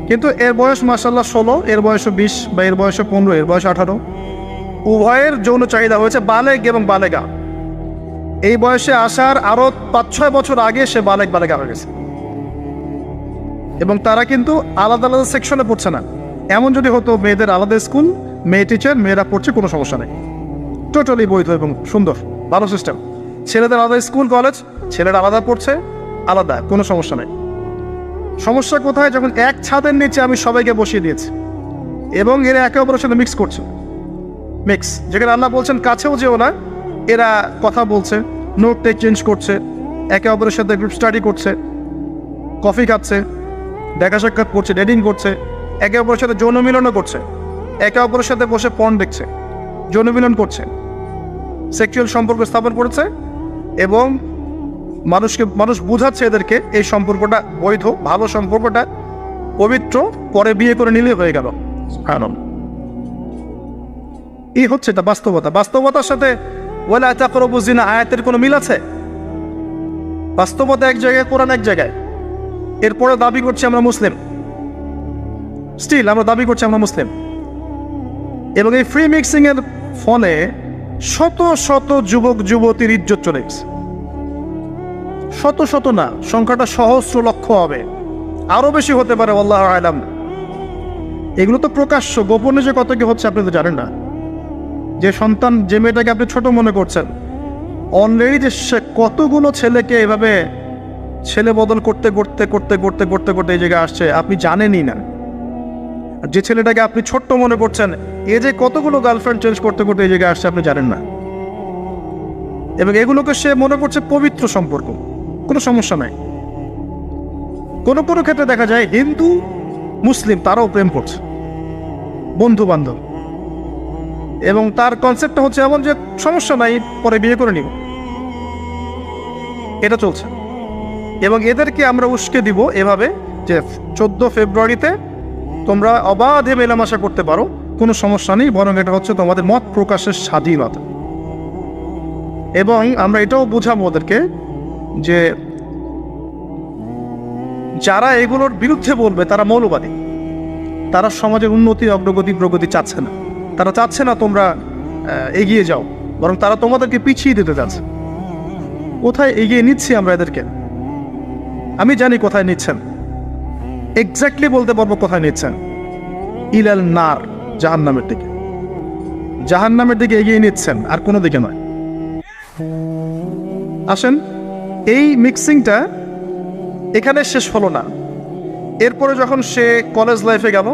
কিন্তু এর বয়স মাশাআল্লাহ 16, এর বয়স 20, বা এর বয়স 15, এর বয়স 18। উভয়ের যৌন চাহিদা হয়েছে বালেগ এবং বালেগা। এই বয়সে আসার আরো 5-6 বছর আগে সে বালেগা হয়ে গেছে, এবং তারা কিন্তু আলাদা আলাদা সেকশনে পড়ছে না। এমন যদি হতো মেয়েদের আলাদা স্কুল, মেয়ে টিচার, মেয়েরা পড়ছে, কোনো সমস্যা নেই, টোটালি বৈধ এবং সুন্দর, ভালো সিস্টেম। ছেলেদের আলাদা স্কুল কলেজ, ছেলেরা আলাদা পড়ছে, আলাদা, কোনো সমস্যা নেই। সমস্যা কোথায়? যখন এক ছাদের নিচে আমি সবাইকে বসিয়ে দিয়েছি এবং এরা একে অপরের সাথে মিক্স করছে, মিক্স, যেখানে আল্লাহ বলছেন কাছেও যেও না, এরা কথা বলছে, নোট চেঞ্জ করছে, একে অপরের সাথে গ্রুপ স্টাডি করছে, কফি খাচ্ছে, দেখা সাক্ষাৎ করছে, ডেটিং করছে, একে অপরের সাথে যৌন মিলনও করছে, একে অপরের সাথে বসে পর্ন দেখছে, যৌন মিলন করছে, সেক্সুয়াল সম্পর্ক স্থাপন করেছে, এবং মানুষ বুঝাচ্ছে এদেরকে এই সম্পর্কটা বৈধ, ভালো সম্পর্কটা পবিত্র, পরে বিয়ে করে নিলে হয়ে গেল। এই হচ্ছে এটা বাস্তবতা। বাস্তবতার সাথে ওয়ালা তাকরাবু জিনা আয়াতের কোনো মিল আছে? বাস্তবতা এক জায়গায়, কোরআন এক জায়গায়। এরপরে দাবি করছি আমরা মুসলিম, স্টিল আমরা দাবি করছি আমরা মুসলিম। এবং এই ফ্রি মিক্সিংয়ের ফলে শত শত যুবক যুবতীর ইজ্জত চলে গেছে। শত শত না, সংখ্যাটা সহস্র লক্ষ হবে, আরও বেশি হতে পারে, আল্লাহু আ'লাম। এগুলো তো প্রকাশ্য, গোপনে যে কত কি হচ্ছে আপনি তো জানেন না। যে সন্তান, যে মেয়েটাকে আপনি ছোট মনে করছেন, অলরেডি যে সে কতগুলো ছেলেকে এভাবে ছেলে বদল করতে করতে করতে করতে করতে করতে এই জায়গায় আসছে আপনি জানেনই না। যে ছেলেটাকে আপনি ছোট্ট মনে করছেন, এ যে কতগুলো গার্লফ্রেন্ড চেঞ্জ করতে করতে এই জায়গায় আসছে আপনি জানেন না। এবং এগুলোকে সে মনে করছে পবিত্র সম্পর্ক, কোনো সমস্যা নাই। কোনো কোনো ক্ষেত্রে দেখা যায় হিন্দু মুসলিম তারাও প্রেম করছে, বন্ধু বান্ধব, এবং তার কনসেপ্টটা হচ্ছে এমন যে সমস্যা নাই, পরে বিয়ে করে নিব, এটা চলছে। এবং এদেরকে আমরা উস্কে দিব এভাবে যে 14 ফেব্রুয়ারিতে তোমরা অবাধে মেলামেশা করতে পারো, কোনো সমস্যা নেই, বরং এটা হচ্ছে তোমাদের মত প্রকাশের স্বাধীনতা। এবং আমরা এটাও বোঝাবো ওদেরকে যে যারা এগুলোর বিরুদ্ধে বলবে তারা মৌলবাদী, তারা সমাজের উন্নতি অগ্রগতি প্রগতি চাচ্ছে না, তারা চাচ্ছে না তোমরা এগিয়ে যাও, বরং তারা তোমাদেরকে পিছিয়ে দিতে চাচ্ছে। কোথায় এগিয়ে নিচ্ছি আমরা এদেরকে? আমি জানি কোথায় নিচ্ছেন, এক্স্যাক্টলি বলতে পারবো কোথায় নিচ্ছেন। ইলাল নার, জাহান্নামের দিকে, জাহান্নামের দিকে এগিয়ে নিচ্ছেন, আর কোনো দিকে নয়। আসেন, এই মিক্সিংটা এখানে শেষ হলো না। এরপরে যখন সে কলেজ লাইফে গেল,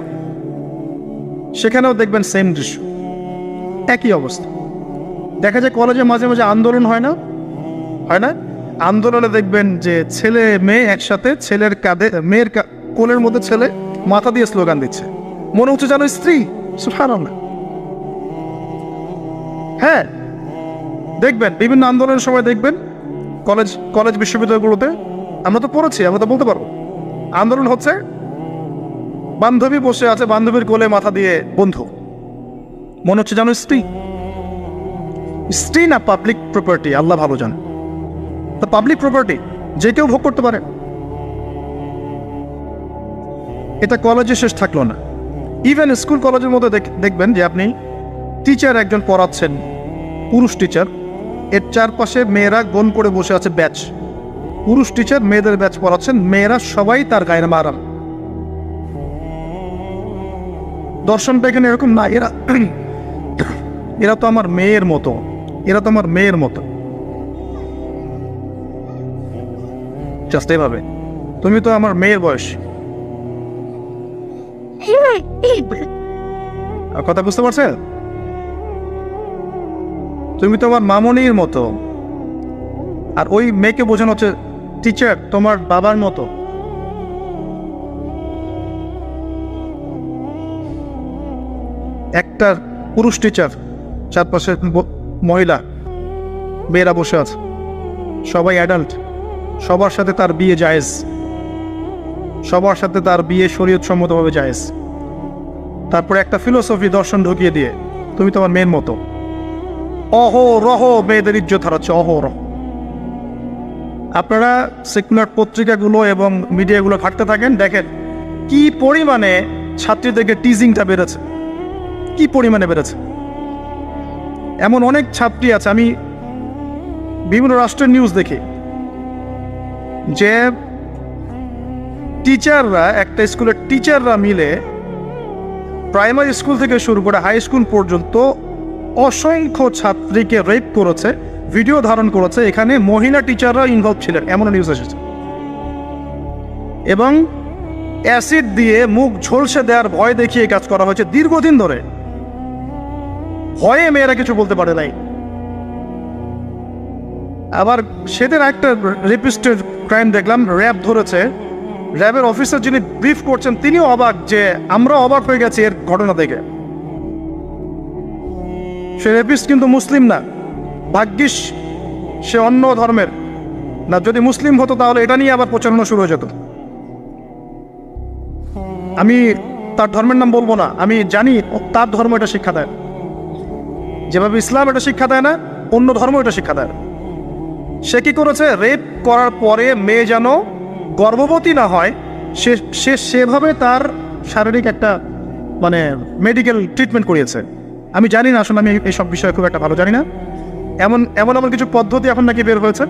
সেখানেও দেখবেন সেম দৃশ্য, একই অবস্থা। দেখা যায় কলেজে মাঝে মাঝে আন্দোলন হয় না, হয় না? আন্দোলনে দেখবেন যে ছেলে মেয়ে একসাথে, ছেলের কাঁধে মেয়ের কোলের মধ্যে ছেলে মাথা দিয়ে স্লোগান দিচ্ছে, মনে হচ্ছে যেন স্ত্রী। সুবহানাল্লাহ। হ্যাঁ, দেখবেন বিভিন্ন আন্দোলনের সময় দেখবেন কলেজ বিশ্ববিদ্যালয়গুলোতে, আমরা তো পড়েছি, আমরা তো বলতে পারবো, আন্দোলন হচ্ছে, বান্ধবী বসে আছে, বান্ধবীর কোলে মাথা দিয়ে বন্ধু, মনে হচ্ছে যেন স্ত্রী। স্ত্রী না পাবলিক প্রপার্টি, আল্লাহ ভালো জানে। তা পাবলিক প্রপার্টি যে কেউ ভোগ করতে পারে। এটা কলেজে শেষ থাকলো না, ইভেন স্কুল কলেজের মধ্যে দেখবেন যে আপনি টিচার একজন পড়াচ্ছেন, পুরুষ টিচার, এর চারপাশে মেয়েরা গোল করে বসে আছে ব্যাচ, পুরুষ টিচার মেয়েদের ব্যাচ পড়াচ্ছেন, মেয়েরা সবাই তার গায়ে মারাম। দর্শনটা এখানে এরকম না, এরা তো আমার মেয়ের মতো, এরা তো আমার মেয়ের মতো, জাস্ট এভাবে, তুমি তো আমার মেয়ের বয়স। কথা বুঝতে পারছেন? তুমি তো আমার মামনির মতো, আর ওই মেয়েকে বোঝানো হচ্ছে টিচার তোমার বাবার মতো। একটা পুরুষ টিচার, চারপাশে মহিলা, মেয়েরা বসে আছে, সবাই অ্যাডাল্ট, সবার সাথে তার বিয়ে জায়েজ, সবার সাথে তার বিয়ে শরীয়ত সম্মতভাবে জায়েজ। তারপরে একটা ফিলোসফি দর্শন ঢুকিয়ে দিয়ে তুমি তোমার মেয়ের মতো, অহরহ মেয়েদের ইজ্জত হারাচ্ছে, অহরহ। আপনারা সেকুলার পত্রিকাগুলো এবং মিডিয়াগুলো ঘাঁটতে থাকেন, দেখেন কি পরিমাণে ছাত্রীদেরকে টিজিংটা বেড়েছে, কি পরিমাণে বেড়েছে। এমন অনেক ছাত্রী আছে, আমি বিভিন্ন রাষ্ট্রের নিউজ দেখি, যে টিচাররা, একটা স্কুলের টিচাররা মিলে প্রাইমারি স্কুল থেকে শুরু করে হাই স্কুল পর্যন্ত অসংখ্য ছাত্রীকে রেপ করেছে, ভিডিও ধারণ করেছে, এখানে মহিলা টিচাররা ইনভলভ ছিলেন, এমন নিউজ এসেছে। এবং অ্যাসিড দিয়ে মুখ ঝলসে দেওয়ার ভয় দেখিয়ে কাজ করা হয়েছে দীর্ঘদিন ধরে, ভয়ে মেয়েরা কিছু বলতে পারে নাই। আবার সেদিন একটা রেপিস্টের ক্রাইম দেখলাম, র্যাব ধরেছে, র্যাবের অফিসার যিনি ব্রিফ করছেন তিনিও অবাক, যে আমরা অবাক হয়ে গেছি এর ঘটনা দেখে। সে রেপিস্ট কিন্তু মুসলিম না, ভাগ্যিস সে অন্য ধর্মের না, যদি মুসলিম হতো তাহলে এটা নিয়ে আবার প্রচারণা শুরু হয়ে যেত। আমি তার ধর্মের নাম বলবো না, আমি জানি তার ধর্ম এটা শিক্ষা দেয়, যেভাবে ইসলাম এটা শিক্ষা দেয় না, অন্য ধর্ম এটা শিক্ষা দেয়। সে কি করেছে, রেপ করার পরে মেয়ে যেন গর্ভবতী না হয়, সে সেভাবে তার শারীরিক একটা মেডিকেল ট্রিটমেন্ট করিয়েছে, আমি জানি না, আসলে আমি এইসব বিষয়ে খুব একটা ভালো জানি না। এমন এমন এমন কিছু পদ্ধতি এখন নাকি বের হয়েছে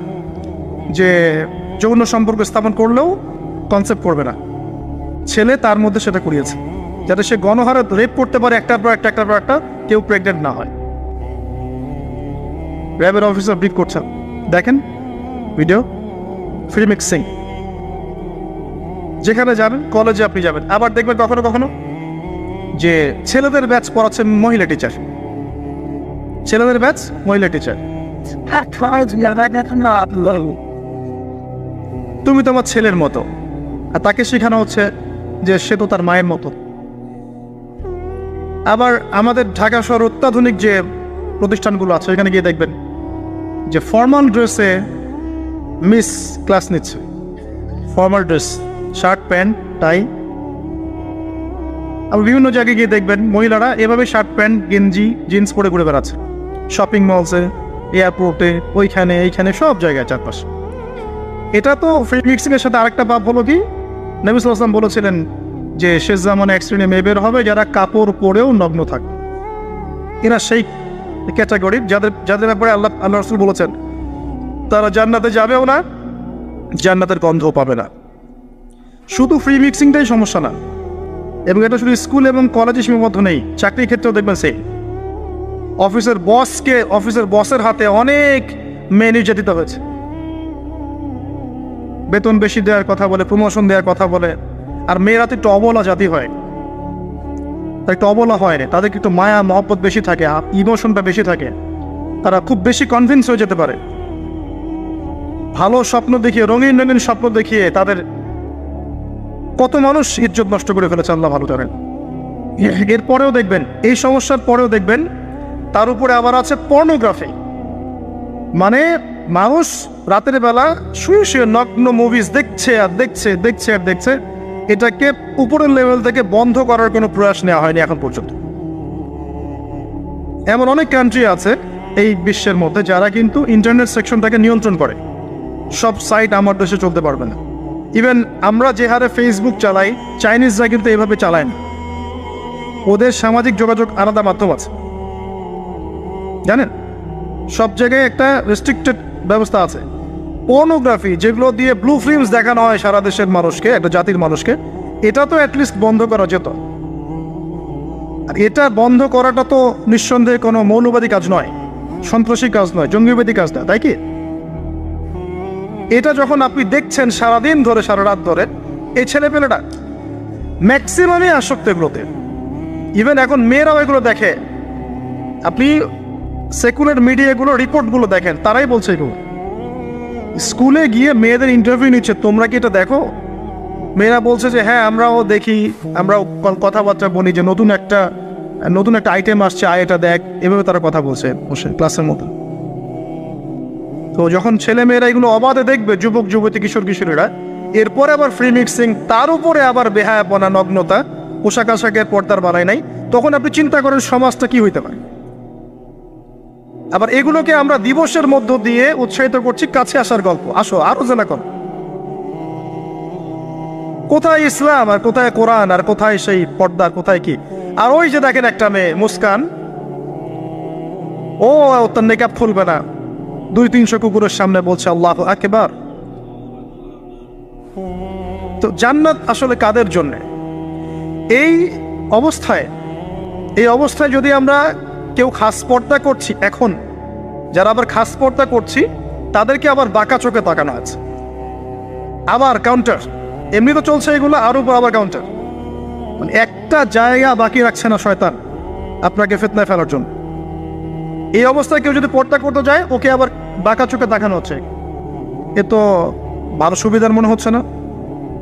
যে যৌন সম্পর্ক স্থাপন করলেও কনসেপ্ট করবে না, ছেলে তার মধ্যে সেটা করিয়েছে, যাতে সে গণহারে রেপ করতে পারে একটার পর একটা, কেউ প্রেগনেন্ট না হয়। র্যাবের অফিসার ব্রিফ করছেন, দেখেন ভিডিও, ফ্রি মিক্সিং। যেখানে যাবেন, কলেজে আপনি যাবেন, আবার দেখবেন কখনো কখনো যে ছেলেদের ব্যাচ পড়াচ্ছে মহিলা টিচার, ছেলেদের ব্যাচ মহিলা টিচার। তুমি তোমার ছেলের মতো, আর তাকে শেখানো হচ্ছে যে সে তো তার মায়ের মতো। আবার আমাদের ঢাকা শহর অত্যাধুনিক যে প্রতিষ্ঠানগুলো আছে এখানে গিয়ে দেখবেন যে ফর্মাল ড্রেসে মিস ক্লাস নিচ্ছে, formal dress, shirt pant tie. আবার বিভিন্ন জায়গায় গিয়ে দেখবেন মহিলারা এভাবে শার্ট প্যান্ট গেঞ্জি জিন্স পরে ঘুরে বেড়াচ্ছে, শপিং মলসে, এয়ারপোর্টে, ওইখানে এইখানে সব জায়গায় চারপাশে। এটা তো ফ্রি মিক্সিংয়ের সাথে আরেকটা পাপ হলো কি, নবী সাল্লাল্লাহু আলাইহি ওয়াসাল্লাম বলেছিলেন যে শেষ জামানে এক শ্রেণী মেয়ে বের হবে যারা কাপড় পরেও নগ্ন থাকবে। এরা সেই ক্যাটাগরির যাদের ব্যাপারে আল্লাহ রাসূল বলেছেন তারা জান্নাতে যাবেও না, জান্নাতের গন্ধও পাবে না। শুধু ফ্রি মিক্সিংটাই সমস্যা না, এবং এটা শুধু স্কুল এবং কলেজে সীমাবদ্ধ নেই, চাকরির ক্ষেত্রেও দেখবেন সেই অফিসের বসের হাতে অনেক মেয়ে নির্যাতিত হয়েছে, বেতন বেশি দেওয়ার কথা বলে, প্রমোশন দেওয়ার কথা বলে। আর মেয়েরা তো একটু অবলা জাতি হয়, তারা একটু অবলা হয় না, তাদেরকে একটু মায়া মহব্বত বেশি থাকে, ইমোশনটা বেশি থাকে, তারা খুব বেশি কনভিন্স হয়ে যেতে পারে। ভালো স্বপ্ন দেখিয়ে, রঙিন রঙিন স্বপ্ন দেখিয়ে তাদের কত মানুষ ইজ্জত নষ্ট করে ফেলেছে আল্লাহ ভালো জানেন। এরপরেও দেখবেন, এই সমস্যার পরেও দেখবেন তার উপরে আবার আছে পর্নোগ্রাফি। মানে মানুষ রাতের বেলা শুয়ে শুয়ে নগ্ন মুভিজ দেখছে আর দেখছে। এটাকে উপরের লেভেল থেকে বন্ধ করার কোনো প্রয়াস নেওয়া হয়নি এখন পর্যন্ত। এমন অনেক কান্ট্রি আছে এই বিশ্বের মধ্যে যারা কিন্তু ইন্টারনেট সেকশনটাকে নিয়ন্ত্রণ করে। সব সাইট আমার দেশে চলতে পারবে না। ইভেন আমরা যে হারে ফেসবুক চালাই, চাইনিজরা কিন্তু এভাবে চালায় না, ওদের সামাজিক যোগাযোগ আলাদা মাধ্যম আছে জানেন। সব জায়গায় একটা রেস্ট্রিক্টেড ব্যবস্থা আছে। পর্নোগ্রাফি যেগুলো দিয়ে ব্লু ফিল্মস দেখানো হয় সারা দেশের মানুষকে, একটা জাতির মানুষকে, এটা তো অ্যাটলিস্ট বন্ধ করা যেত। আর এটা বন্ধ করাটা তো নিঃসন্দেহে কোনো মৌলবাদী কাজ নয়, সন্ত্রাসী কাজ নয়, জঙ্গিবাদী কাজ নয়, তাই কি? এটা যখন আপনি দেখছেন সারাদিন ধরে, সারা রাত ধরে, এই ছেলেপেলেটা ম্যাক্সিমামই আসক্ত এগুলোতে। ইভেন এখন মেয়েরাও এগুলো দেখে। আপনি সেকুলার মিডিয়াগুলো রিপোর্টগুলো দেখেন, তারাই বলছে এগুলো। স্কুলে গিয়ে মেয়েদের ইন্টারভিউ নিচ্ছে, তোমরা কি এটা দেখো? মেয়েরা বলছে যে হ্যাঁ আমরাও দেখি, আমরাও কথাবার্তা বলি যে নতুন একটা আইটেম আসছে, এটা দেখ, এভাবে তারা কথা বলছে বসে ক্লাসের মতো। তো যখন ছেলে মেয়েরা এগুলো অবাধে দেখবে, যুবক যুবতী কিশোর কিশোরীরা, এরপরে আবার ফ্রি মিক্সিং, তার উপরে আবার বেহায়াপনা, নগ্নতা, পোশাক আশাকের পর্দার বাড়াই নাই, তখন আপনি চিন্তা করেন সমাজটা কি হইতে পারে। আবার এগুলোকে আমরা দিবসের মধ্য দিয়ে উৎসাহিত করছি কাছে আসার গল্প, আসো আরো জানা করো। কোথায় ইসলাম আর কোথায় কোরআন আর কোথায় সেই পর্দার, কোথায় কি? আর ওই যে দেখেন একটা মেয়ে মুস্কান, ও তার নেকাব খুলবে না, 200-300 কুকুরের সামনে বলছে আল্লাহু আকবার। তো জান্নাত আসলে কাদের জন্য? এই অবস্থায় যদি আমরা কেউ খাস পর্দা করছি, এখন যারা আবার খাস পর্দা করছি তাদেরকে আবার বাঁকা চোখে তাকানো আছে, আবার কাউন্টার। এমনি তো চলছে এগুলো, আর উপর আবার কাউন্টার। মানে একটা জায়গা বাকি রাখছে না শয়তান আপনাকে ফিতনায় ফেলার জন্য। এই অবস্থায় কেউ যদি পর্দা করতে যায়, ওকে আবার বাঁকা চোখে দেখানো হচ্ছে। এ তো ভালো সুবিধার মনে হচ্ছে না।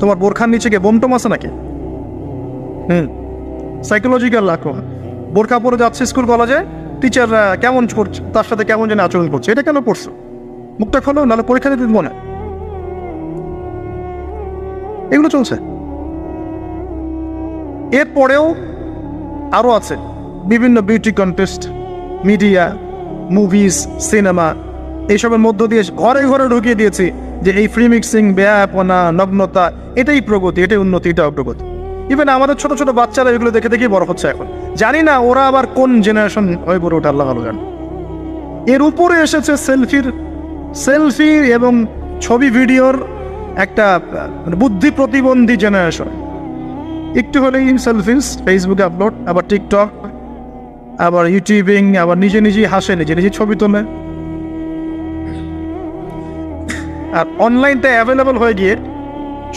তোমার বোরখার নিচে গিয়ে বোমটম আছে নাকি? সাইকোলজিক্যাল আক্রমণ। বোরখা পরে যাচ্ছে স্কুল কলেজে, টিচাররা কেমন করছে, তার সাথে কেমন যেন আচরণ করছে। এটা কেন পড়ছো? মুখটা খোলো, নাহলে পরীক্ষা দিতে মনে। এগুলো চলছে। এরপরেও আরও আছে বিভিন্ন beauty contest, media, movies, cinema, এইসবের মধ্য দিয়ে ঘরে ঘরে ঢুকিয়ে দিয়েছি যে এই ফ্রি মিক্সিং, বেহায়াপনা, নগ্নতা, এটাই প্রগতি, এটাই উন্নতি, এটা অগ্রগতি। ইভেন আমাদের ছোট ছোট বাচ্চারা এগুলো দেখে দেখেই বড় হচ্ছে এখন। জানি না ওরা আবার কোন জেনারেশন হয়ে পড়ে ওঠে, আল্লাহ ভালো জানে। এর উপরে এসেছে সেলফি এবং ছবি ভিডিওর একটা বুদ্ধি প্রতিবন্ধী জেনারেশন। একটু হলেই সেলফিস ফেসবুকে আপলোড, আবার টিকটক, আবার ইউটিউবিং, আবার নিজে নিজেই হাসে, নিজে নিজে ছবি তোলে। আর অনলাইনটা অ্যাভেলেবল হয়ে গিয়ে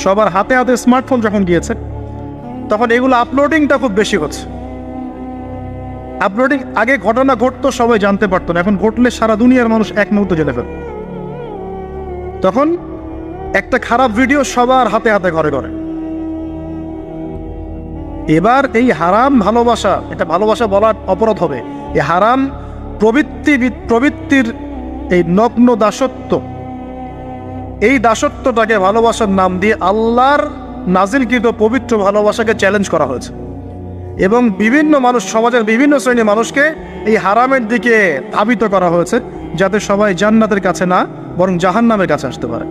সবার হাতে হাতে স্মার্টফোন যখন গিয়েছে, তখন এগুলো আপলোডিংটা খুব বেশি হচ্ছে। আপলোডিং আগে ঘটনা ঘটতো সবাই জানতে পারতো না, এখন ঘটলে সারা দুনিয়ার মানুষ এক মুহূর্তে জেনে ফেলে। তখন একটা খারাপ ভিডিও সবার হাতে হাতে ঘরে ঘরে। এবার এই হারাম ভালোবাসা, এটা ভালোবাসা বলার অপরাধ হবে, এই হারাম প্রবৃত্তির এই নগ্ন দাসত্ব, এই দাসত্বটাকে ভালোবাসার নাম দিয়ে আল্লাহর নাজিলকৃত পবিত্র ভালোবাসাকে চ্যালেঞ্জ করা হয়েছে। এবং বিভিন্ন মানুষ, সমাজের বিভিন্ন শ্রেণীর মানুষকে এই হারামের দিকে ধাবিত করা হয়েছে, যাতে সবাই জান্নাতের কাছে না বরং জাহান্নামের কাছে আসতে পারে।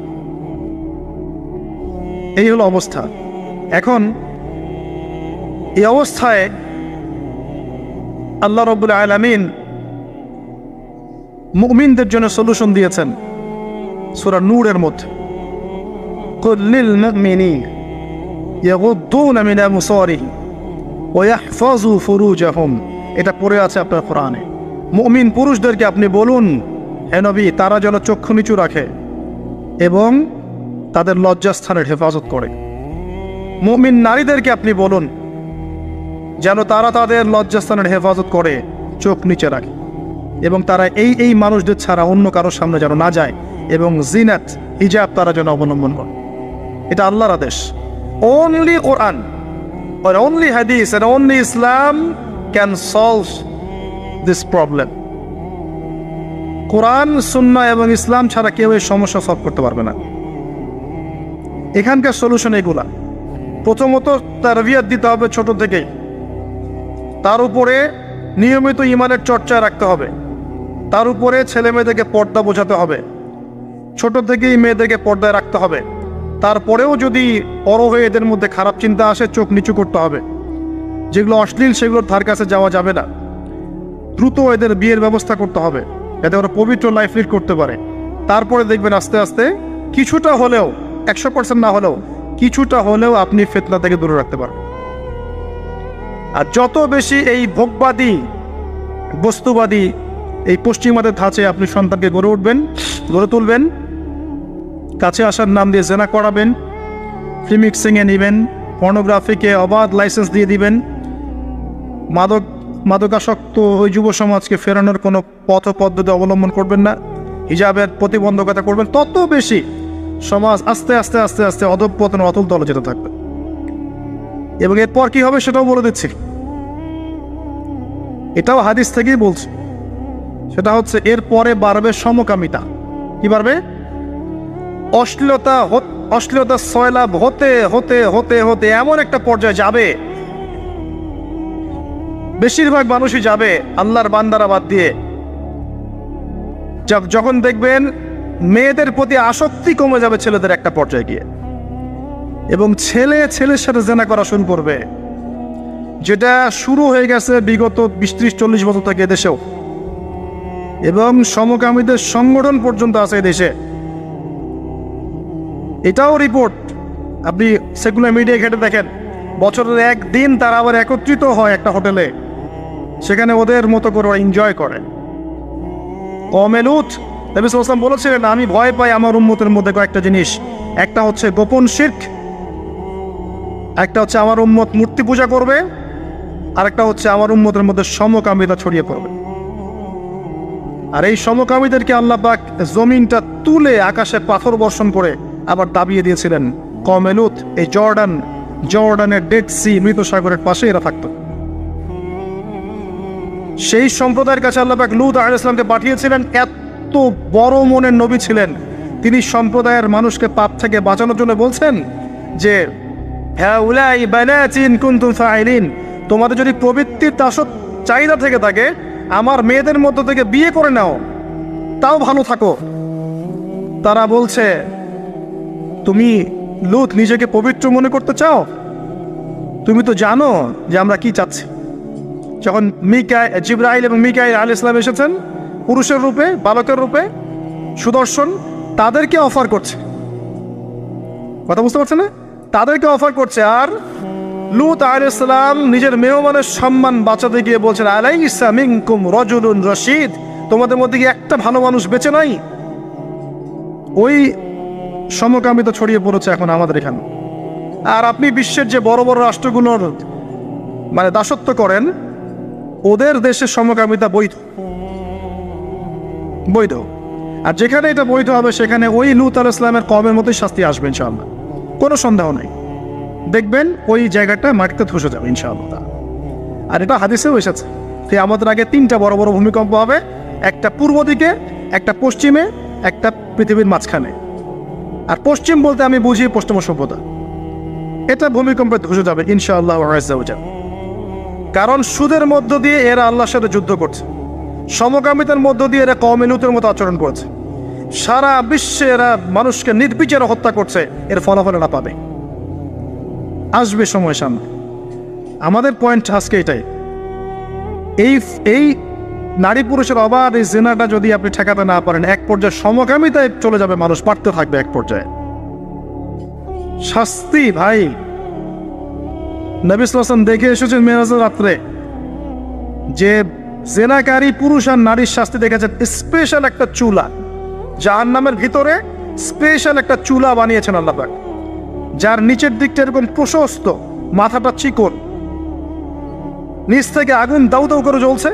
এই হলো অবস্থা। এখন এই অবস্থায় আল্লাহ রাব্বুল আলামিন মুমিনদের জন্য সলিউশন দিয়েছেন সূরা নূরের মধ্যে। কুল লিল মুমিনিন ইয়াগুদ্দুনা মিন আবসারিহিম ওয়া ইয়াহফাযু ফুরুজাহুম, এটা পড়ে আছে আপনার কোরআনে। মুমিন পুরুষদেরকে আপনি বলুন, হে নবী, তারা যেন চক্ষু নিচু রাখে এবং তাদের লজ্জাস্থানের হেফাজত করে। মুমিন নারীদেরকে আপনি বলুন যেন তারা তাদের লজ্জাস্থানের হেফাজত করে, চোখ নিচে রাখে এবং তারা এই মানুষদের ছাড়া অন্য কারোর সামনে যেন না যায় এবং জিনাত হিজাব তারা যেন অবলম্বন করে। এটা আল্লাহর আদেশ। Only Quran or only Hadith and only Islam can solve this problem. কোরআন, সুন্নাহ এবং ইসলাম ছাড়া কেউ এই সমস্যা সলভ করতে পারবে না। এখানকার সলিউশন এগুলা। প্রথমত তারবিয়াত দিতে হবে ছোট থেকেই, তার উপরে নিয়মিত ইমানের চর্চা রাখতে হবে, তার উপরে ছেলে মেয়েদেরকে পর্দা বোঝাতে হবে, ছোট থেকেই মেয়েদেরকে পর্দায় রাখতে হবে। তারপরেও যদি বড় হয়ে এদের মধ্যে খারাপ চিন্তা আসে, চোখ নিচু করতে হবে। যেগুলো অশ্লীল সেগুলোর ধার কাছে যাওয়া যাবে না। দ্রুত এদের বিয়ের ব্যবস্থা করতে হবে যাতে ওরা পবিত্র লাইফ লিড করতে পারে। তারপরে দেখবেন আস্তে আস্তে কিছুটা হলেও, 100% না হলেও কিছুটা হলেও আপনি ফিতনা থেকে দূরে রাখতে পারবেন। আর যত বেশি এই ভোগবাদী, বস্তুবাদী, এই পশ্চিমাদের ধাঁচে আপনি সন্তানকে গড়ে তুলবেন, কাছে আসার নাম দিয়ে জেনা করাবেন, প্রিমিক্সিংয়ে নেবেন, পর্নোগ্রাফিকে অবাধ লাইসেন্স দিয়ে দিবেন, মাদকাসক্ত ওই যুব সমাজকে ফেরানোর কোনো পথ পদ্ধতি অবলম্বন করবেন না, হিজাবের প্রতিবন্ধকতা করবেন, তত বেশি সমাজ আস্তে আস্তে আস্তে আস্তে অধঃপতন, অতল তলে যেতে থাকবে। এবং এরপর কি হবে সেটাও বলে দিচ্ছি, এটাও হাদিস থেকেই বলছি। সেটা হচ্ছে এরপরে বাড়বে সমকামিতা। কি বাড়বে? অশ্লীলতা সয়লাভ হতে হতে হতে হতে এমন একটা পর্যায়ে যাবে, বেশিরভাগ মানুষই যাবে আল্লাহর বান্দারা বাদ দিয়ে, যখন দেখবেন মেয়েদের প্রতি আসক্তি কমে যাবে ছেলেদের একটা পর্যায়ে গিয়ে, এবং ছেলের সাথে জেনা করা শুরু করবে, যেটা শুরু হয়ে গেছে বিগত 20-30-40 বছর থেকে এদেশেও, এবং সমকামীদের সংগঠন পর্যন্ত আছে এদেশে। এটাও রিপোর্ট, আপনি সেকুলার মিডিয়া ঘেটে দেখেন, বছরের একদিন তারা আবার একত্রিত হয় একটা হোটেলে, সেখানে ওদের মতো করে ওরা এনজয় করে। কওমে লূত, নবী সাল্লাল্লাহু আলাইহি ওয়াসাল্লাম বলেছিলেন, আমি ভয় পাই আমার উম্মতের মধ্যে কয়েকটা জিনিস। একটা হচ্ছে গোপন শিরক, একটা হচ্ছে আমার উম্মত মূর্তি পূজা করবে, আর একটা হচ্ছে আমার উম্মতের মধ্যে সমকামিতা ছড়িয়ে পড়বে। আর এই সমকামীদেরকে আল্লাহ পাক জমিনটা তুলে আকাশে পাথর বর্ষণ করে আবার দাবিয়ে দিয়েছিলেন। কওমে লূত এই জর্ডানের ডেড সি, মৃত সাগরের পাশে এরা থাকত। সেই সম্প্রদায়ের কাছে আল্লাহ পাক লূত আলাইহিস সালামকে পাঠিয়েছিলেন। এত বড় মনের নবী ছিলেন তিনি, সম্প্রদায়ের মানুষকে পাপ থেকে বাঁচানোর জন্য বলছেন যে হাউলাই বানাতিন কুনতুম ফাইলিন, তোমাদের যদি প্রবৃত্তির চাহিদা থেকে থাকে, আমার মেয়েদের মধ্য থেকে বিয়ে করে নাও, তাও ভালো থাকো। তারা বলছে, তুমি লূত নিজেকে পবিত্র মনে করতে চাও? তুমি তো জানো যে আমরা কি চাচ্ছি। যখন জিবরাইল এবং মিকাইল আলাইহিস সালাম এসেছেন পুরুষের রূপে, বালকের রূপে, সুদর্শন, তাদেরকে অফার করছে, কথা বুঝতে পারছে না, তাদেরকে অফার করছে। আর লূত আলাইহিস সালাম নিজের মেহমানের সম্মান বাঁচাতে গিয়ে বলছেন, আলাইসা মিনকুম রাজুলুন রশিদ, তোমাদের মধ্যে কি একটা ভালো মানুষ বেঁচে নাই? ওই সমকামিতা ছড়িয়ে পড়েছে এখন আমাদের এখানে। আর আপনি বিশ্বের যে বড় বড় রাষ্ট্রগুলোর মানে দাসত্ব করেন, ওদের দেশে সমকামিতা বৈধ বৈধ। আর যেখানে এটা বৈধ হবে সেখানে ওই লূত আলাইহিস সালামের কওমের মতোই শাস্তি আসবে ইনশাআল্লাহ, কোনো সন্দেহ নেই। দেখবেন ওই জায়গাটা মাটিতে ধসে যাবে ইনশাআল্লাহ। আর এটা হাদিসেও এসেছে যে আমাদের আগে 3টা বড় বড় ভূমিকম্প হবে, একটা পূর্ব দিকে, একটা পশ্চিমে, একটা পৃথিবীর মাঝখানে। আর পশ্চিম বলতে আমি বুঝি পশ্চিমা সভ্যতা। এটা ভূমিকম্পে ধসে যাবে ইনশাআল্লাহ আযজা ওয়া জাল। কারণ সুদের মধ্য দিয়ে এরা আল্লাহর সাথে যুদ্ধ করছে, সমকামিতার মধ্য দিয়ে এরা কওমে লূতের মতো আচরণ করছে, সারা বিশ্বে এরা মানুষকে নির্বিচারে হত্যা করছে। এর ফলাফল এরা পাবে, আসবে সময় সামনে। আমাদের পয়েন্ট আজকে এটাই, এই নারী পুরুষের অবাধ এই জিনাটা যদি আপনি ঠেকাতে না পারেন, এক পর্যায়ে সমকামিতায় চলে যাবে মানুষ, পারতে থাকবে এক পর্যায়ে। শাস্তি ভাই, নবী সাল্লাল্লাহু আলাইহি ওয়াসাল্লাম দেখে এসেছেন মেরাজের রাত্রে যে জেনাকারী পুরুষ আর নারীর শাস্তি দেখেছেন। স্পেশাল একটা চুলা, জাহান্নামের ভিতরে স্পেশাল একটা চুলা বানিয়েছেন আল্লাহ পাক, যার নিচের দিকটা এরকম প্রশস্ত, মাথাটা চিকন, নিচ থেকে আগুন দাউ দাউ করে জ্বলছে,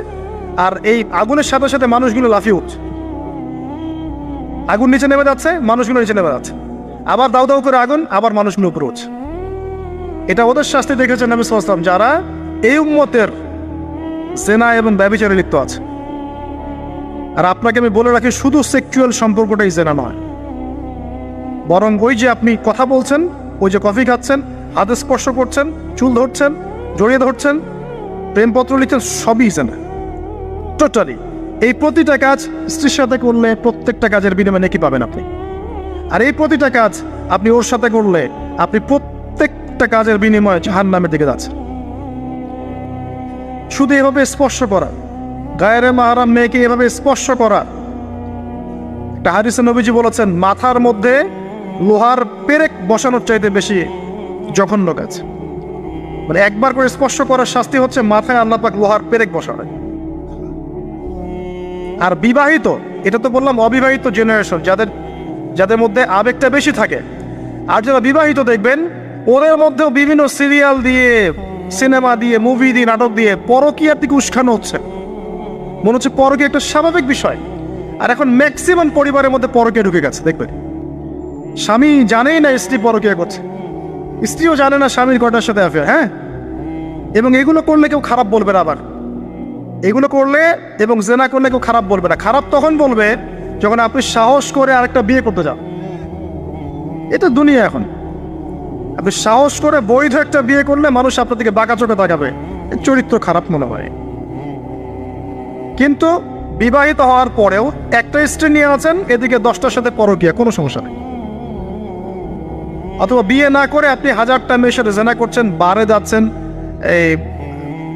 আর এই আগুনের সাথে সাথে মানুষগুলো লাফিয়ে উঠছে। আগুন নিচে নেমে যাচ্ছে, মানুষগুলো নিচে নেমে যাচ্ছে, আবার দাউ দাউ করে আগুন, আবার মানুষগুলো উপরে উঠছে। এটা ওদের শাস্তি দেখেছেন নবী সাল্লাল্লাহু আলাইহি ওয়াসাল্লাম যারা এই উম্মতের জেনা এবং ব্যভিচারে লিপ্ত আছে। আর আপনাকে আমি বলে রাখি, শুধু সেক্সুয়াল সম্পর্কটাই জেনা নয়, বরং ওই যে আপনি কথা বলছেন, ওই যে কফি খাচ্ছেন, হাতে স্পর্শ করছেন, চুল ধরছেন, জড়িয়ে ধরছেন, প্রেমপত্র লিখছেন, সবই জেনা টোটালি। এই প্রতিটা কাজ স্ত্রীর সাথে করলে প্রত্যেকটা কাজের বিনিময়ে নেকি পাবেন আপনি। আর এই প্রতিটা কাজ আপনি ওর সাথে করলে আপনি প্রত্যেকটা কাজের বিনিময়ে জাহান্নামের দিকে যাচ্ছেন। শুধু এভাবে স্পর্শ করা, গায়ের মাহরাম মেয়েকে এভাবে স্পর্শ করা, একটা হাদিসে নবীজি বলেছেন মাথার মধ্যে লোহার পেরেক বসানোর চাইতে বেশি জঘন্য কাজ। মানে একবার করে স্পর্শ করার শাস্তি হচ্ছে মাথায় আল্লাহ পাক লোহার পেরেক বসানো। আর বিবাহিত, এটা তো বললাম অবিবাহিত জেনারেশন, যাদের মধ্যে আবেগটা বেশি থাকে। আর যারা বিবাহিত দেখবেন ওদের মধ্যেও বিভিন্ন সিরিয়াল দিয়ে, সিনেমা দিয়ে, মুভি দিয়ে, নাটক দিয়ে পরকীয়ার দিকে উস্কানো হচ্ছে। মনে হচ্ছে পরকীয়া একটা স্বাভাবিক বিষয়। আর এখন ম্যাক্সিমাম পরিবারের মধ্যে পরকীয়া ঢুকে গেছে। দেখবেন স্বামী জানেই না স্ত্রী পরকীয়া করছে, স্ত্রীও জানে না স্বামীর কটার সাথে অ্যাফেয়ার। হ্যাঁ, এবং এগুলো করলে কেউ খারাপ বলবে না। আবার এগুলো করলে এবং জেনা করলে কেউ খারাপ বলবে না। খারাপ তখন বলবে যখন আপনি সাহস করে আরেকটা বিয়ে করতে যান। এটা দুনিয়া এখন। আপনি সাহস করে বৈধ একটা বিয়ে করলে মানুষ আপনার দিকে বাঁকা চোখে তাকাবে, চরিত্র খারাপ মনে হয়। কিন্তু বিবাহিত হওয়ার পরেও একটা স্ত্রী নিয়ে আছেন, এদিকে 10টার সাথে পরকীয়া, কোনো সমস্যা নেই। অথবা বিয়ে না করে আপনি 1000টা মেয়ের সাথে জেনা করছেন, বারে যাচ্ছেন, এই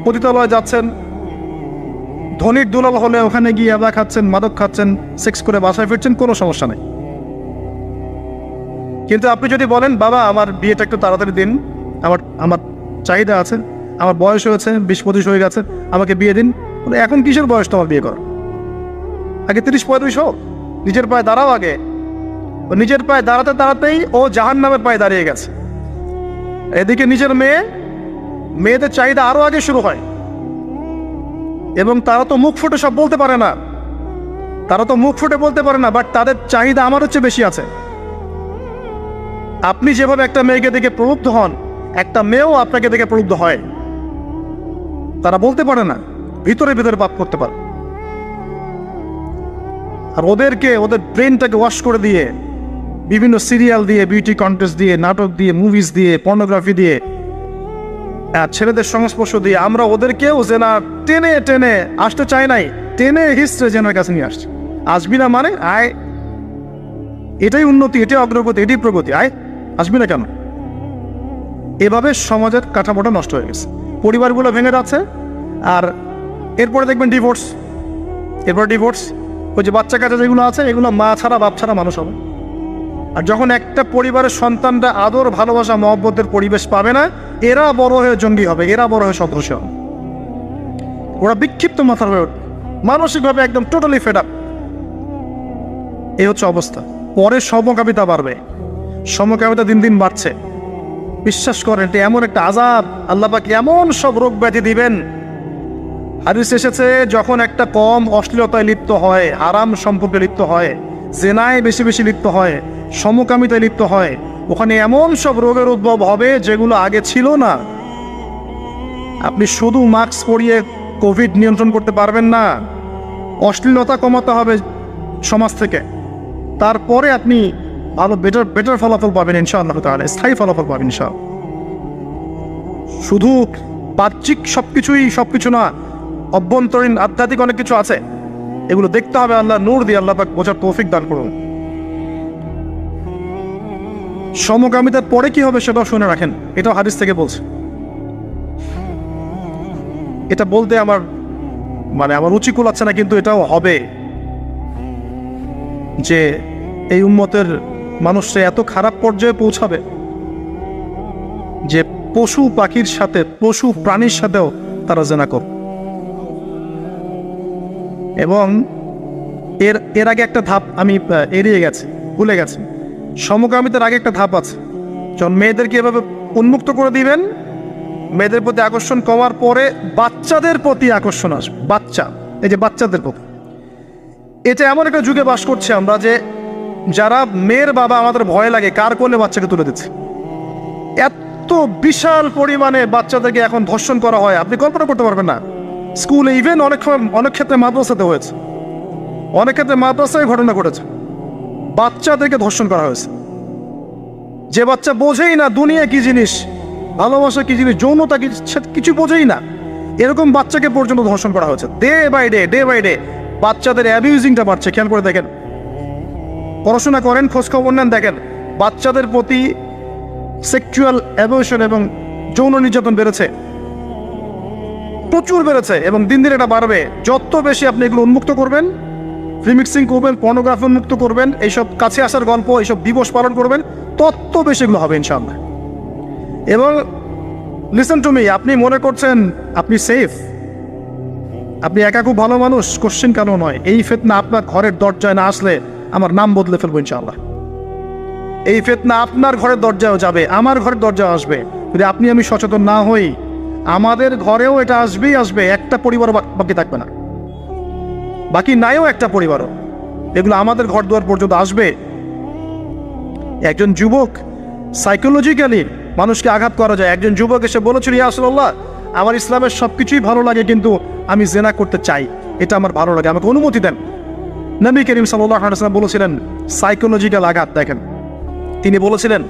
পতিতালয়ে যাচ্ছেন, ধনির দুলাল হলে ওখানে গিয়ে আদা খাচ্ছেন, মাদক খাচ্ছেন, সেক্স করে বাসায় ফিরছেন, কোনো সমস্যা নেই। কিন্তু আপনি যদি বলেন বাবা আমার বিয়েটা একটু তাড়াতাড়ি দিন, আমার চাহিদা আছে, আমার বয়স হয়েছে, 20-25 হয়ে গেছে, আমাকে বিয়ে দিন। এখন কিসের বয়স তোমার বিয়ে কর? আগে 30-35 হোক, নিজের পায়ে দাঁড়াও আগে। ও নিজের পায়ে দাঁড়াতে দাঁড়াতেই ও জাহান্নামের পায়ে দাঁড়িয়ে গেছে। এদিকে নিজের মেয়েদের চাহিদা আরো আগে শুরু হয়। এবং তারা তো মুখ ফুটে সব বলতে পারে না, বাট তাদের চাহিদা আমার হচ্ছে বেশি আছে। আপনি যেভাবে একটা মেয়েকে দেখে প্রলুব্ধ হন, একটা মেয়েও আপনাকে দেখে প্রলুব্ধ হয়। তারা বলতে পারে না, ভিতরে ভিতরে পাপ করতে পারে। আর ওদের ব্রেনটাকে ওয়াশ করে দিয়ে বিভিন্ন সিরিয়াল দিয়ে, বিউটি কন্টেস্ট দিয়ে, নাটক দিয়ে, মুভিজ দিয়ে, পর্নোগ্রাফি দিয়ে, ছেলেদের সংস্পর্শ দিয়ে আমরা ওদেরকেও জেনা টেনে টেনে আসতে চাই নাই, টেনে হিস্ট্রে জেনার কাছে নিয়ে আসছে। আসবি না মানে আয়, এটাই উন্নতি, এটাই অগ্রগতি, এটাই প্রগতি, আয় আসবি না কেন? এভাবে সমাজের কাঠামোটা নষ্ট হয়ে গেছে, পরিবারগুলো ভেঙে যাচ্ছে। আর এরপরে দেখবেন ডিভোর্স, ওই যে বাচ্চা কাচ্চা যেগুলো আছে এগুলো মা ছাড়া বাপ ছাড়া মানুষ হবে। আর যখন একটা পরিবারের সন্তানরা আদর ভালোবাসা মহব্বতের পরিবেশ পাবে না, এরা বড় হয়ে জঙ্গি হবে, এরা বড় হয়ে সন্ত্রাসী হবে, ওরা বিক্ষিপ্ত মাথার হয়ে উঠবে, মানসিকভাবে একদম টোটালি ফেড আপ। এই হচ্ছে অবস্থা। পরে সমকামিতা বাড়বে, সমকামিতা দিন দিন বাড়ছে। বিশ্বাস করেন এটা এমন একটা আযাব, আল্লাহ পাক এমন সব রোগ ব্যাধি দিবেন। হাদিস এসেছে যখন একটা কম অশ্লীলতায় লিপ্ত হয়, হারাম সম্পর্কে লিপ্ত হয়, জেনায় বেশি বেশি লিপ্ত হয়, সমকামিতায় লিপ্ত হয়, ওখানে এমন সব রোগের উদ্ভব হবে যেগুলো আগে ছিল না। আপনি শুধু মাস্ক পরিয়ে কোভিড নিয়ন্ত্রণ করতে পারবেন না, অশ্লীলতা কমাতে হবে সমাজ থেকে, তারপরে আপনি ভালো বেটার ফলাফল পাবেন ইনশাআল্লাহ তাআলা, স্থায়ী ফলাফল পাবেন ইনশাআল্লাহ। শুধু বাহ্যিক সবকিছু না, অভ্যন্তরীণ আধ্যাত্মিক অনেক কিছু আছে, এগুলো দেখতে হবে। আল্লাহ নূর দিয়ে আল্লাহ পাক বোঝার তৌফিক দান করুন। সমকামিতার পরে কি হবে সেটাও শুনে রাখেন, এটাও হাদিস থেকে বলছে। এটা বলতে আমার রুচি কুলাচ্ছে না, কিন্তু এটাও হবে যে এই উম্মতের মানুষরা এত খারাপ পর্যায়ে পৌঁছাবে যে পশু পাখির সাথে, পশু প্রাণীর সাথেও তারা জেনা করবে। এবং এর আগে একটা ধাপ আমি ভুলে গেছি। সমকামিতার আগে একটা ধাপ আছে, যখন মেয়েদেরকে এভাবে উন্মুক্ত করে দিবেন, মেয়েদের প্রতি আকর্ষণ কমার পরে বাচ্চাদের প্রতি আকর্ষণ আসবে। বাচ্চাদের প্রতি, এটা এমন একটা যুগে বাস করছে আমরা যে যারা মেয়ের বাবা আমাদের ভয় লাগে কার কোলে বাচ্চাকে তুলে দিচ্ছে। এত বিশাল পরিমাণে বাচ্চাদেরকে এখন ধর্ষণ করা হয়, আপনি কল্পনা করতে পারবেন না। স্কুলে, ইভেন অনেক ক্ষেত্রে মাদ্রাসাতে হয়েছে, অনেক ক্ষেত্রে মাদ্রাসায় ঘটনা ঘটেছে, বাচ্চাদেরকে ধর্ষণ করা হয়েছে। যে বাচ্চা বোঝেই না দুনিয়া কি জিনিস, ভালোবাসা কি জিনিস, যৌনতা কি, কিছু বোঝেই না, এরকম বাচ্চাকে পর্যন্ত ধর্ষণ করা হয়েছে। ডে বাই ডে বাচ্চাদের অ্যাবিউজিংটা বাড়ছে। খেয়াল করে দেখেন, পড়াশোনা করেন, খোঁজখবর নেন, দেখেন বাচ্চাদের প্রতি সেক্সুয়াল অ্যাবিউশন এবং যৌন নির্যাতন বেড়েছে, প্রচুর বেড়েছে, এবং দিন দিন এটা বাড়বে। যত বেশি আপনি এগুলো উন্মুক্ত করবেন, প্রিমিক্সিং করবেন, পর্নোগ্রাফি উন্মুক্ত করবেন, এইসব কাছে আসার গল্প, এইসব দিবস পালন করবেন, তত বেশি এগুলো হবে ইনশাআল্লাহ। এবং লিসেন টু মি, আপনি মনে করছেন আপনি সেফ, আপনি একা খুব ভালো মানুষ, কোশ্চেন কেন নয়। এই ফিতনা আপনার ঘরের দরজায় না আসলে আমার নাম বদলে ফেলবো ইনশাআল্লাহ। এই ফিতনা আপনার ঘরের দরজায়ও যাবে, আমার ঘরের দরজায় আসবে। যদি আপনি আমি সচেতন না হই, আমাদের ঘরেও এটা আসবে। একটা পরিবারও বাকি থাকবে না, বাকি নাইও একটা পরিবারও, এগুলো আমাদের ঘর দুয়ার পর্যন্ত আসবে। একজন যুবক, সাইকোলজিক্যালি মানুষকে আঘাত করা যায়। একজন যুবক এসে বলেছিল, ইয়া রাসূলুল্লাহ, আমার ইসলামের সবকিছুই ভালো লাগে, কিন্তু আমি জেনা করতে চাই, এটা আমার ভালো লাগে, আমাকে অনুমতি দেন। নবী করিম সাল্লাল্লাহু আলাইহি ওয়াসাল্লাম বলেছিলেন সাইকোলজিক্যাল আঘাত। দেখেন, তিনি বলেছিলেন,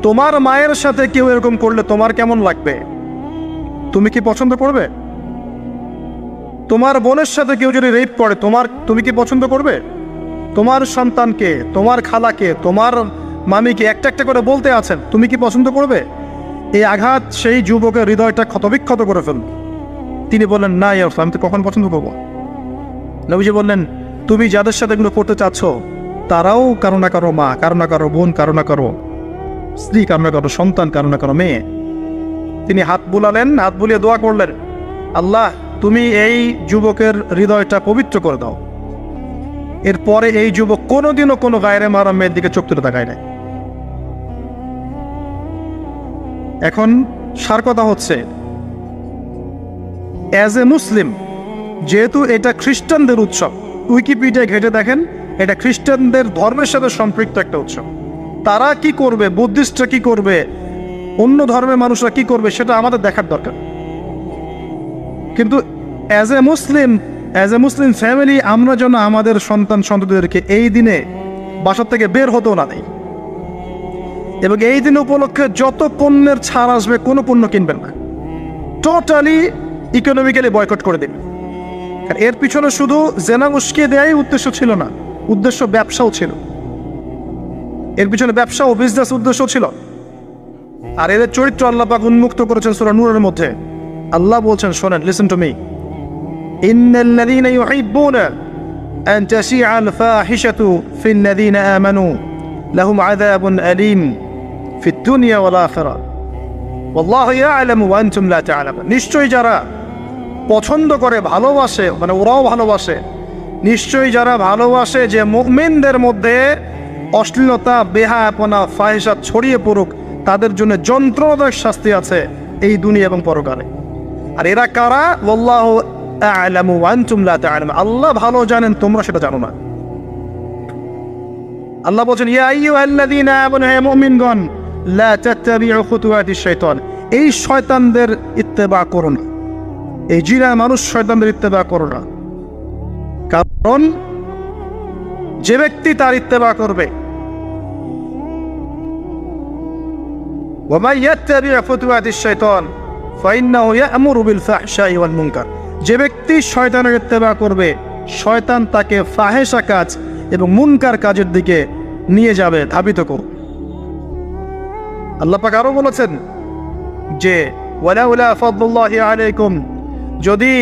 তোমার মায়ের সাথে কেউ এরকম করলে তোমার কেমন লাগবে? তুমি কি পছন্দ করবে? তোমার বোনের সাথে কেউ যদি রেপ করে তুমি কি পছন্দ করবে? তোমার সন্তানকে, তোমার খালাকে, তোমার মামিকে একটা একটা করে বলতে আছেন, তুমি কি পছন্দ করবে? এই আঘাত সেই যুবকের হৃদয়টা ক্ষতবিক্ষত করে ফেলবে। তিনি বললেন, না ইয়া রাসূলুল্লাহ, আমি তো কখন পছন্দ করবো। নবীজি বললেন, তুমি যাদের সাথে এগুলো করতে চাচ্ছ তারাও কারো না কারো মা, কারো না কারো বোন, কারো না কারো স্ত্রী, কারো না কারো সন্তান, কারো না কারো মেয়ে। তিনি হাত বুলালেন, হাত বুলিয়ে দোয়া করলেন, আল্লাহ তুমি এই যুবকের হৃদয়টা পবিত্র করে দাও। এরপরে এই যুবক কোনোদিনও কোনো গায়রে মারা মেয়ের দিকে চোখ তুলে তাকায় নাই। এখন সার কথা হচ্ছে, অ্যাজ এ মুসলিম, যেহেতু এটা খ্রিস্টানদের উৎসব, উইকিপিডিয়ায় ঘেটে দেখেন, এটা খ্রিস্টানদের ধর্মের সাথে সম্পৃক্ত একটা উৎসব। তারা কি করবে, বুদ্ধিস্টরা কি করবে, অন্য ধর্মের মানুষরা কি করবে, সেটা আমাদের দেখার দরকার। কিন্তু অ্যাজ এ মুসলিম ফ্যামিলি, আমরা যেন আমাদের সন্ততিদেরকে এই দিনে বাসা থেকে বের হতেও না দেই, এবং এই দিন উপলক্ষে যত পণ্যের ছাড় আসবে কোনো পণ্য কিনবেন না, টোটালি ইকোনমিক্যালি বয়কট করে দেবেন। এর পিছনে শুধু জেনা উস্কিয়ে দেয়াই উদ্দেশ্য ছিল না, উদ্দেশ্য ব্যবসাও ছিল, এর পিছনে ব্যবসা ও বিজনেস উদ্দেশ্য ছিল। আর এদের চরিত্র আল্লাহ পাক উন্মুক্ত করেছেন সূরা নূরের মধ্যে। আল্লাহ বলছেন, শোনেন, লিসেন টু মি, ইন্নাল্লাযীনা ইউহিব্বুনা আন তাশিআল ফাহিশাতু ফিল্লাযীনা আমানু লাহুম আযাবুন আলীম ফিদ দুনিয়া ওয়াল আখিরাহ ওয়াল্লাহু ইয়া'লামু ওয়া আনতুম লা তা'লামুন। নিশ্চয়ই যারা পছন্দ করে, ভালোবাসে, মানে ওরাও ভালোবাসে, নিশ্চয়ই যারা ভালোবাসে যে মুমিনদের মধ্যে অশ্লীলতা, বেহায়াপনা, ফাহিশাত ছড়িয়ে পড়ুক, তাদের জন্য যন্ত্রণাদায়ক শাস্তি আছে এই দুনিয়া এবং পরকালে। আর এরা কারা? ওয়াল্লাহু আ'লামু ওয়া আনতুম লা তা'লামুন। আল্লাহ ভালো জানেন, তোমরা সেটা জানো না। আল্লাহ বলছেন, ইয়া আইয়ুহাল্লাযীনা আমানু, হে মুমিনগণ, লা তাত্তাবিউ খুতুওয়াতিশ শাইতান, এই শয়তানদের ইত্তেবা করো না, এই জিনা মানুষ শয়তানদের ইত্তেবা করো না। কারণ যে ব্যক্তি তার ইত্তেবা করবে, ওয়া মান ইয়াত্তাবিউ খুতুওয়াতিশ শাইতান ফাইন্নাহু ইয়া'মুরু বিল ফাহশাই ওয়াল মুনকার, যে ব্যক্তি শয়তানের ইত্তেবা করবে, শয়তান তাকে ফাহেশা কাজ এবং মুনকার কাজের দিকে নিয়ে যাবে, ধাবিত করবে। আল্লাহ পাক আরো বলেছেন যে ওয়ালাউলা ফাদলুল্লাহি আলাইকুম, যদি